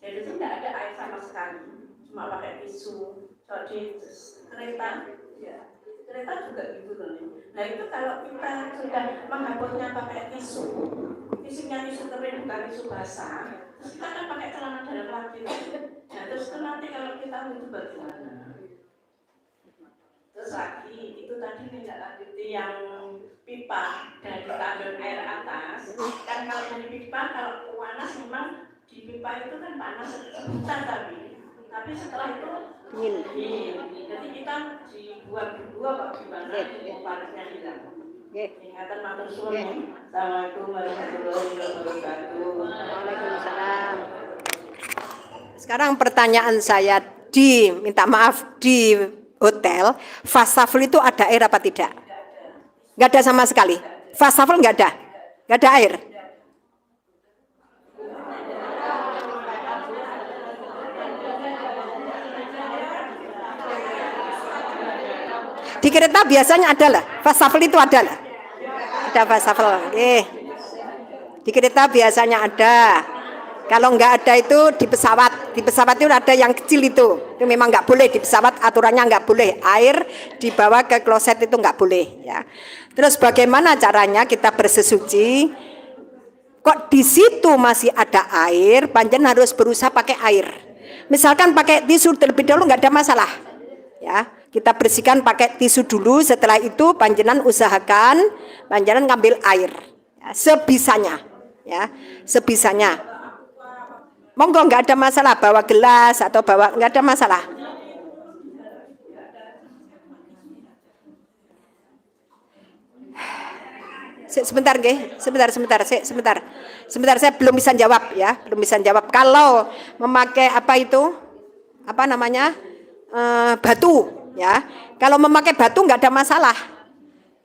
Jadi itu tidak ada air sama sekali, cuma pakai tisu. Kalau di kereta, ya kereta juga gitu loh. Nah itu kalau kita sudah menghapusnya pakai tisu, tisunya tisu kering bukan tisu basah, terus kita kan pakai celana dalam lagi. Nah terus itu nanti kalau kita itu bagaimana? Terus lagi itu tadi tidak lanjuti yang pipa dari tandon air atas. Kan kalau dari pipa kalau panas memang di pipa itu kan panas sebentar tapi setelah itu dingin. Jadi kita dibuat berdua Pak gimana panasnya hilang. Ingatan matur suwun. Assalamualaikum warahmatullahi wabarakatuh. Waalaikumsalam. Sekarang pertanyaan saya minta maaf di hotel, wastafel itu ada air apa tidak? Nggak ada sama sekali. Wastafel nggak ada air. Di kereta biasanya ada lah, wastafel itu ada lah. Ada wastafel. Di kereta biasanya ada. Kalau nggak ada itu di pesawat itu ada yang kecil itu memang nggak boleh di pesawat, aturannya nggak boleh air dibawa ke kloset itu nggak boleh ya. Terus bagaimana caranya kita bersesuci? Kok di situ masih ada air, panjenengan harus berusaha pakai air. Misalkan pakai tisu terlebih dahulu nggak ada masalah ya. Kita bersihkan pakai tisu dulu, setelah itu panjenengan usahakan panjenengan ngambil air ya, sebisanya. Monggo nggak ada masalah bawa gelas atau nggak ada masalah. Sebentar saya belum bisa jawab ya, Kalau memakai batu ya, kalau memakai batu nggak ada masalah,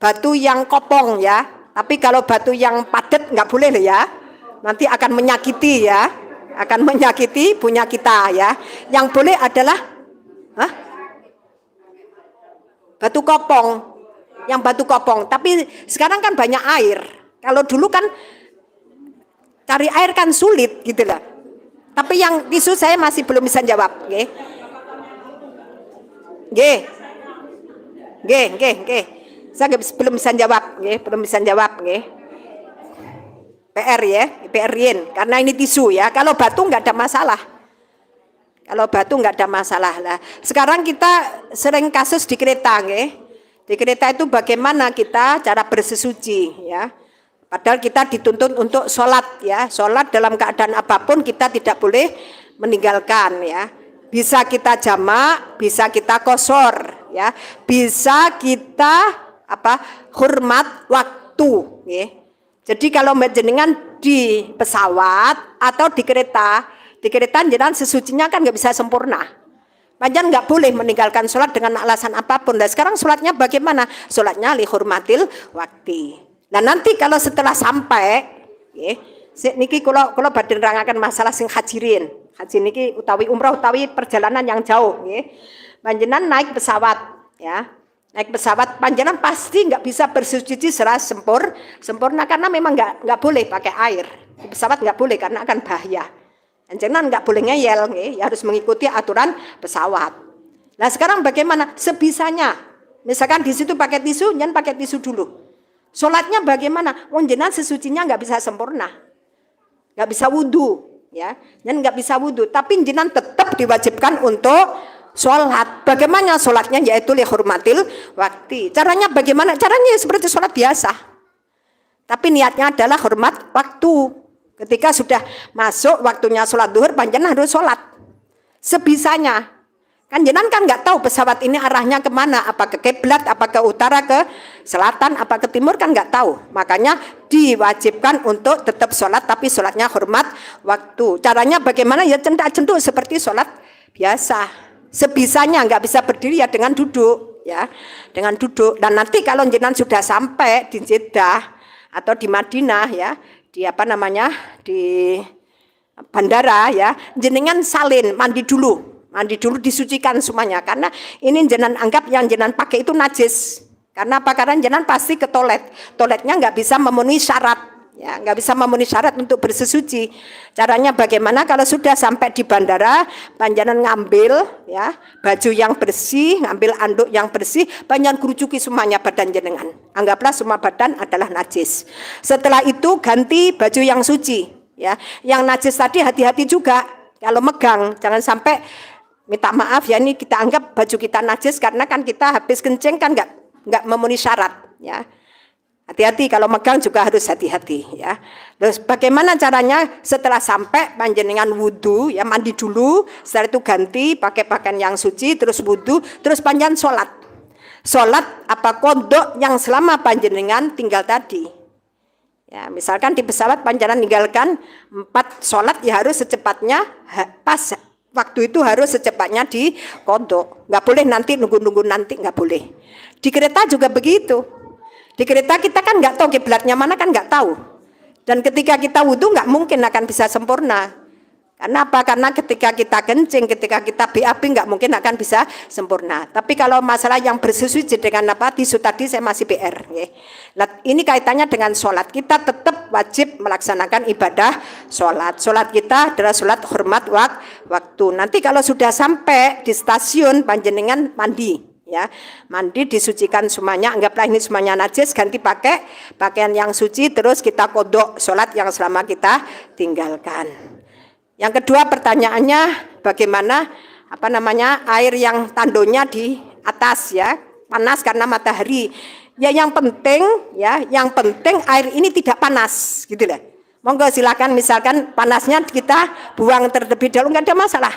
batu yang kopong ya. Tapi kalau batu yang padat nggak boleh loh ya, nanti akan menyakiti ya. Akan menyakiti punya kita ya. Yang boleh adalah batu kopong. Yang batu kopong. Tapi sekarang kan banyak air. Kalau dulu kan cari air kan sulit gitu lah. Tapi yang tisu saya masih belum bisa jawab. Nggih. Saya belum bisa jawab. Nggih. PR-in, karena ini tisu ya. Kalau batu nggak ada masalah. Lah. Sekarang kita sering kasus di kereta, nggih. Di kereta itu bagaimana kita cara bersesuci ya. Padahal kita dituntut untuk sholat ya. Sholat dalam keadaan apapun kita tidak boleh meninggalkan ya. Bisa kita jamak, bisa kita qashar ya. Bisa kita hormat waktu, nggih. Jadi kalau jenengan di pesawat atau di kereta jenengan sesucinya kan nggak bisa sempurna. Panjenengan nggak boleh meninggalkan sholat dengan alasan apapun. Nah sekarang sholatnya bagaimana? Sholatnya lihurmatil wakti. Nah nanti kalau setelah sampai, niki kalau badhe nerangaken masalah sing hajirin. Haji niki utawi umrah utawi perjalanan yang jauh. Panjenengan naik pesawat, ya. Naik pesawat panjenengan pasti nggak bisa bersuci secara sempurna karena memang nggak boleh pakai air di pesawat, nggak boleh karena akan bahaya. Panjenengan nggak boleh ngeyel, ya harus mengikuti aturan pesawat. Nah sekarang bagaimana? Sebisanya, misalkan di situ pakai tisu, jangan pakai tisu dulu. Sholatnya bagaimana? Jenengan sesucinya nggak bisa sempurna, nggak bisa wudhu, ya, jangan nggak bisa wudhu. Tapi jenengan tetap diwajibkan untuk sholat. Bagaimana sholatnya? Yaitu lihurmatil waktu. Caranya bagaimana? Caranya seperti sholat biasa. Tapi niatnya adalah hormat waktu. Ketika sudah masuk waktunya sholat duhur, panjenengan harus sholat sebisanya. Kan jenengan kan nggak tahu pesawat ini arahnya kemana, apa ke kiblat, apa ke utara, ke selatan, apa ke timur, kan nggak tahu. Makanya diwajibkan untuk tetap sholat, tapi sholatnya hormat waktu. Caranya bagaimana? Ya cendak-cenduk seperti sholat biasa. Sebisanya, nggak bisa berdiri ya dengan duduk. ya, dengan duduk. Dan nanti kalau jenengan sudah sampai di Jeddah atau di Madinah ya, di di bandara ya, jenengan salin, mandi dulu disucikan semuanya, karena ini jenengan anggap yang jenengan pakai itu najis. Karena apa? Karena jenengan pasti ke toiletnya nggak bisa memenuhi syarat, ya, nggak bisa memenuhi syarat untuk bersesuci. Caranya bagaimana? Kalau sudah sampai di bandara, panjenengan ngambil ya baju yang bersih, ngambil anduk yang bersih, panjenengan kerucuki semuanya badan jenengan. Anggaplah semua badan adalah najis. Setelah itu ganti baju yang suci, ya. Yang najis tadi hati-hati juga kalau megang, jangan sampai minta maaf ya, ini kita anggap baju kita najis karena kan kita habis kencing kan nggak memenuhi syarat, ya. Hati-hati kalau megang juga harus hati-hati, ya. Terus bagaimana caranya? Setelah sampai panjenengan wudu, ya, mandi dulu, setelah itu ganti pakai pakaian yang suci, terus wudu, terus panjenengan sholat apa kodok yang selama panjenengan tinggal tadi. Ya, misalkan di pesawat panjenengan tinggalkan 4 sholat, ya harus secepatnya pas waktu itu harus secepatnya di kodok. Nggak boleh nanti nunggu nanti, nggak boleh. Di kereta juga begitu. Di kereta kita kan nggak tahu kiblatnya mana, kan nggak tahu. Dan ketika kita wudhu nggak mungkin akan bisa sempurna. Karena apa? Karena ketika kita kencing, ketika kita BAB nggak mungkin akan bisa sempurna. Tapi kalau masalah yang bersesuci dengan tisu tadi saya masih PR. Ya. Ini kaitannya dengan sholat. Kita tetap wajib melaksanakan ibadah sholat. Sholat kita adalah sholat hormat waktu. Nanti kalau sudah sampai di stasiun, panjenengan mandi. Ya, mandi disucikan semuanya, anggaplah ini semuanya najis, ganti pakai pakaian yang suci, terus kita kodok sholat yang selama kita tinggalkan. Yang kedua pertanyaannya, bagaimana air yang tandonya di atas, ya, panas karena matahari. Ya yang penting air ini tidak panas, gitu lah. Monggo silakan, misalkan panasnya kita buang terlebih dahulu, nggak ada masalah.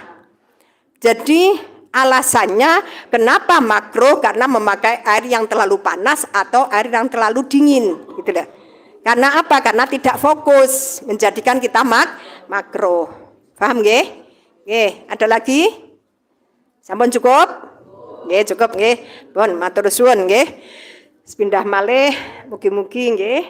Jadi alasannya kenapa makruh, karena memakai air yang terlalu panas atau air yang terlalu dingin, gitu lah. Karena apa? Karena tidak fokus, menjadikan kita makruh. Paham nggih? Nggih, ada lagi? Sampun cukup? Nggih, cukup nggih. Pun matur suwun nggih. Pindah malih, mugi-mugi nggih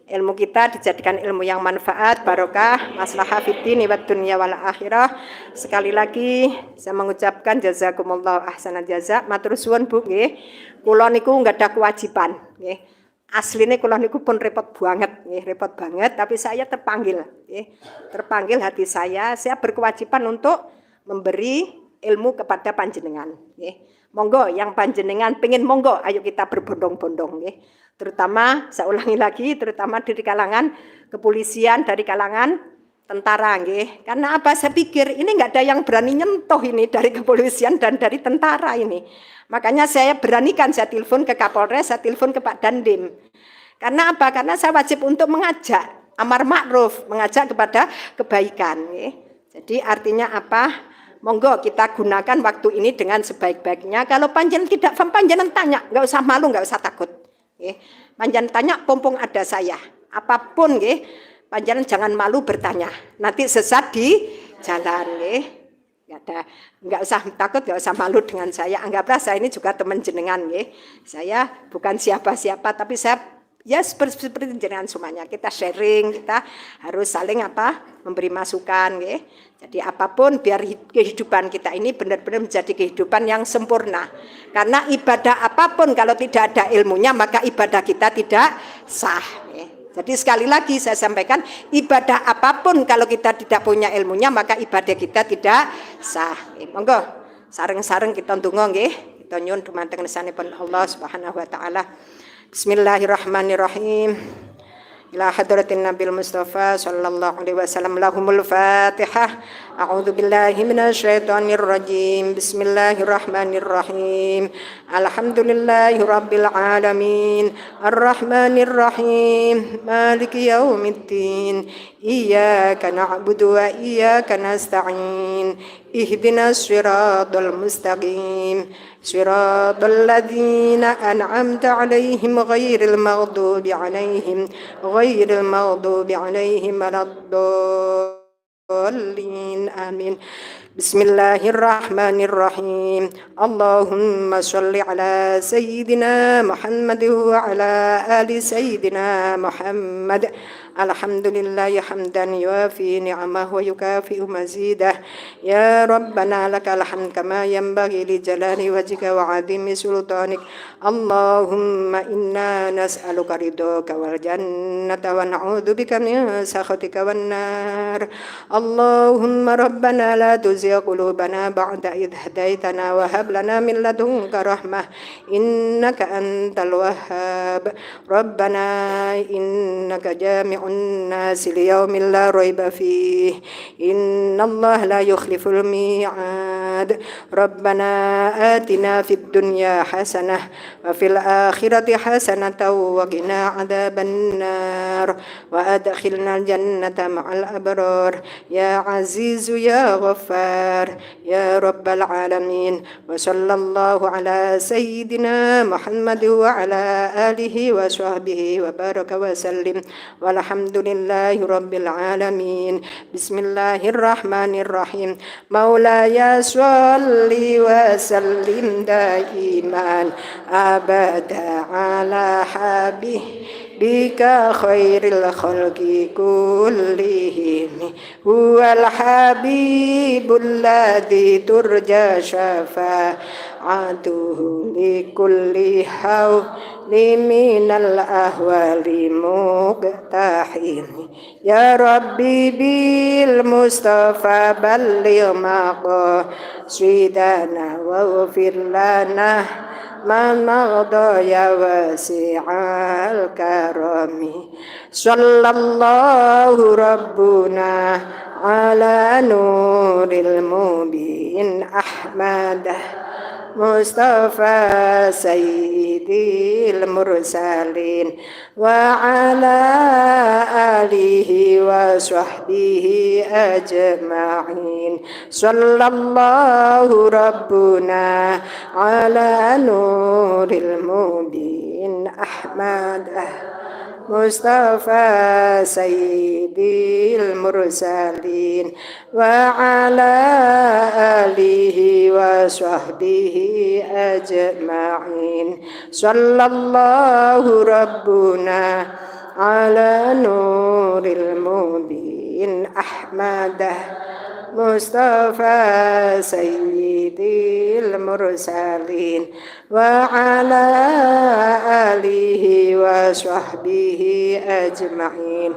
ilmu kita dijadikan ilmu yang manfaat, barokah, maslahah fiddin wa dunya wal akhirah. Sekali lagi saya mengucapkan jazakumullah ahsanal jaza. Matur suwun Bu nggih. Kula niku enggak ada kewajiban nggih. Asline kula niku pun repot banget nggih, repot banget, tapi saya terpanggil nggih. Terpanggil hati saya berkewajiban untuk memberi ilmu kepada panjenengan nggih. Monggo yang panjenengan pengen, monggo ayo kita berbondong-bondong nggih. Terutama saya ulangi lagi, terutama dari kalangan kepolisian, dari kalangan tentara nggih. Karena apa? Saya pikir ini enggak ada yang berani nyentuh ini dari kepolisian dan dari tentara ini. Makanya saya beranikan, saya telepon ke Kapolres, saya telepon ke Pak Dandim. Karena apa? Karena saya wajib untuk mengajak amar ma'ruf, mengajak kepada kebaikan nggih. Jadi artinya apa? Monggo kita gunakan waktu ini dengan sebaik-baiknya. Kalau panjenengan tidak paham, panjenengan tanya, nggak usah malu, nggak usah takut. Panjenengan tanya, pompong ada saya. Apapun, panjenengan jangan malu bertanya. Nanti sesat di jalan, nggak usah takut, nggak usah malu dengan saya. Anggaplah saya ini juga teman jenengan, Saya bukan siapa-siapa, tapi saya ya seperti jenengan semuanya. Kita sharing, kita harus saling memberi masukan, Jadi apapun biar kehidupan kita ini benar-benar menjadi kehidupan yang sempurna. Karena ibadah apapun kalau tidak ada ilmunya maka ibadah kita tidak sah. Jadi sekali lagi saya sampaikan, ibadah apapun kalau kita tidak punya ilmunya maka ibadah kita tidak sah. Monggo sareng-sareng kita ndonga nggih. Kita nyuwun dumateng ngesanipun Allah Subhanahu wa taala. Bismillahirrahmanirrahim. Ila hadratin Nabil Mustafa sallallahu alaihi wasallam. Lahumul Fatihah. A'udzu billahi minasyaitonir rajim. Bismillahirrahmanirrahim. Alhamdulillahi rabbil alamin. Arrahmanir rahim. Maliki yaumiddin. Iyyaka na'budu wa iyyaka nasta'in. Ihdinas siratal mustaqim. Siratal ladzina an'amta 'alaihim ghairil maghdubi 'alaihim waladdallin. الضالين آمين. بسم الله الرحمن الرحيم. اللهم صل على سيدنا محمد وعلى آل سيدنا محمد. الحمد لله حمدا يوافي نعمه ويكافئ مزيده. يا ربنا لك الحمد كما ينبغي لجلال وجهك وعظيم سلطانك. اللهم إنا نسألك رضاك والجنة ونعوذ بك من سخطك والنار. اللهم ربنا لا تزغ قلوبنا بعد إذ هديتنا وهب لنا من لدنك رحمة إنك أنت الوهاب. ربنا إنك جامع الناس ليوم لا ريب فيه إن الله لا يخلف الميعاد. ربنا آتنا في الدنيا حسنة وفي الآخرة حسنة وقنا عذاب النار وأدخلنا الجنة مع الأبرار يا عزيز يا غفار يا رب العالمين. وصلى الله على سيدنا محمد وعلى آله وصحبه وبارك وسلم والحمد لله رب العالمين. بسم الله الرحمن الرحيم. مولاي صل وسلم دائما أبدا على حبيبك خير الخلق كلهم. هو الحبيب الذي ترجى شفاعته لكل حول من الأهوال مقتحم. يا ربي بالمصطفى بلغ مقاصدنا واغفر لنا ما مضى يا واسع الكرم. صلى الله ربنا على نور المبين أحمد مصطفى سيدي المرسلين وعلى آله وصحبه أجمعين. صلى الله ربنا على نور المبين أحمد مصطفى سيدي المرسلين وعلى آله وصحبه أجمعين. صلى الله ربنا على نور المبين أحمد مصطفى سيدي المرسلين وعلى آله وصحبه أجمعين.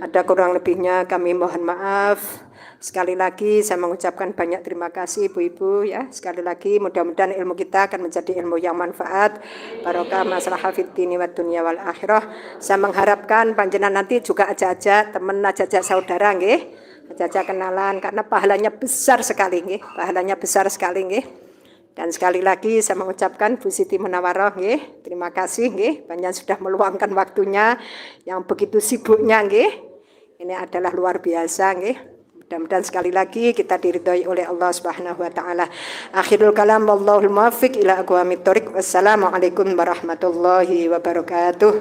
Ada kurang lebihnya kami mohon maaf. Sekali lagi saya mengucapkan banyak terima kasih Ibu-ibu ya. Sekali lagi mudah-mudahan ilmu kita akan menjadi ilmu yang manfaat, barokah maslahah fid dini wad dunya wal akhirah. Saya mengharapkan panjenengan nanti juga ajak-ajak teman, ajak-ajak saudara nggih. Ajak kenalan karena pahalanya besar sekali nggih, pahalanya besar sekali nggih. Dan sekali lagi saya mengucapkan Bu Siti Munawaroh nggih, terima kasih nggih, panjenengan sudah meluangkan waktunya yang begitu sibuknya nggih. Ini adalah luar biasa nggih. Mudah-mudahan sekali lagi kita diridhoi oleh Allah Subhanahu wa taala. Akhirul kalam wallahul muwaffiq ila aqwamit thoriq. Wassalamualaikum warahmatullahi wabarakatuh.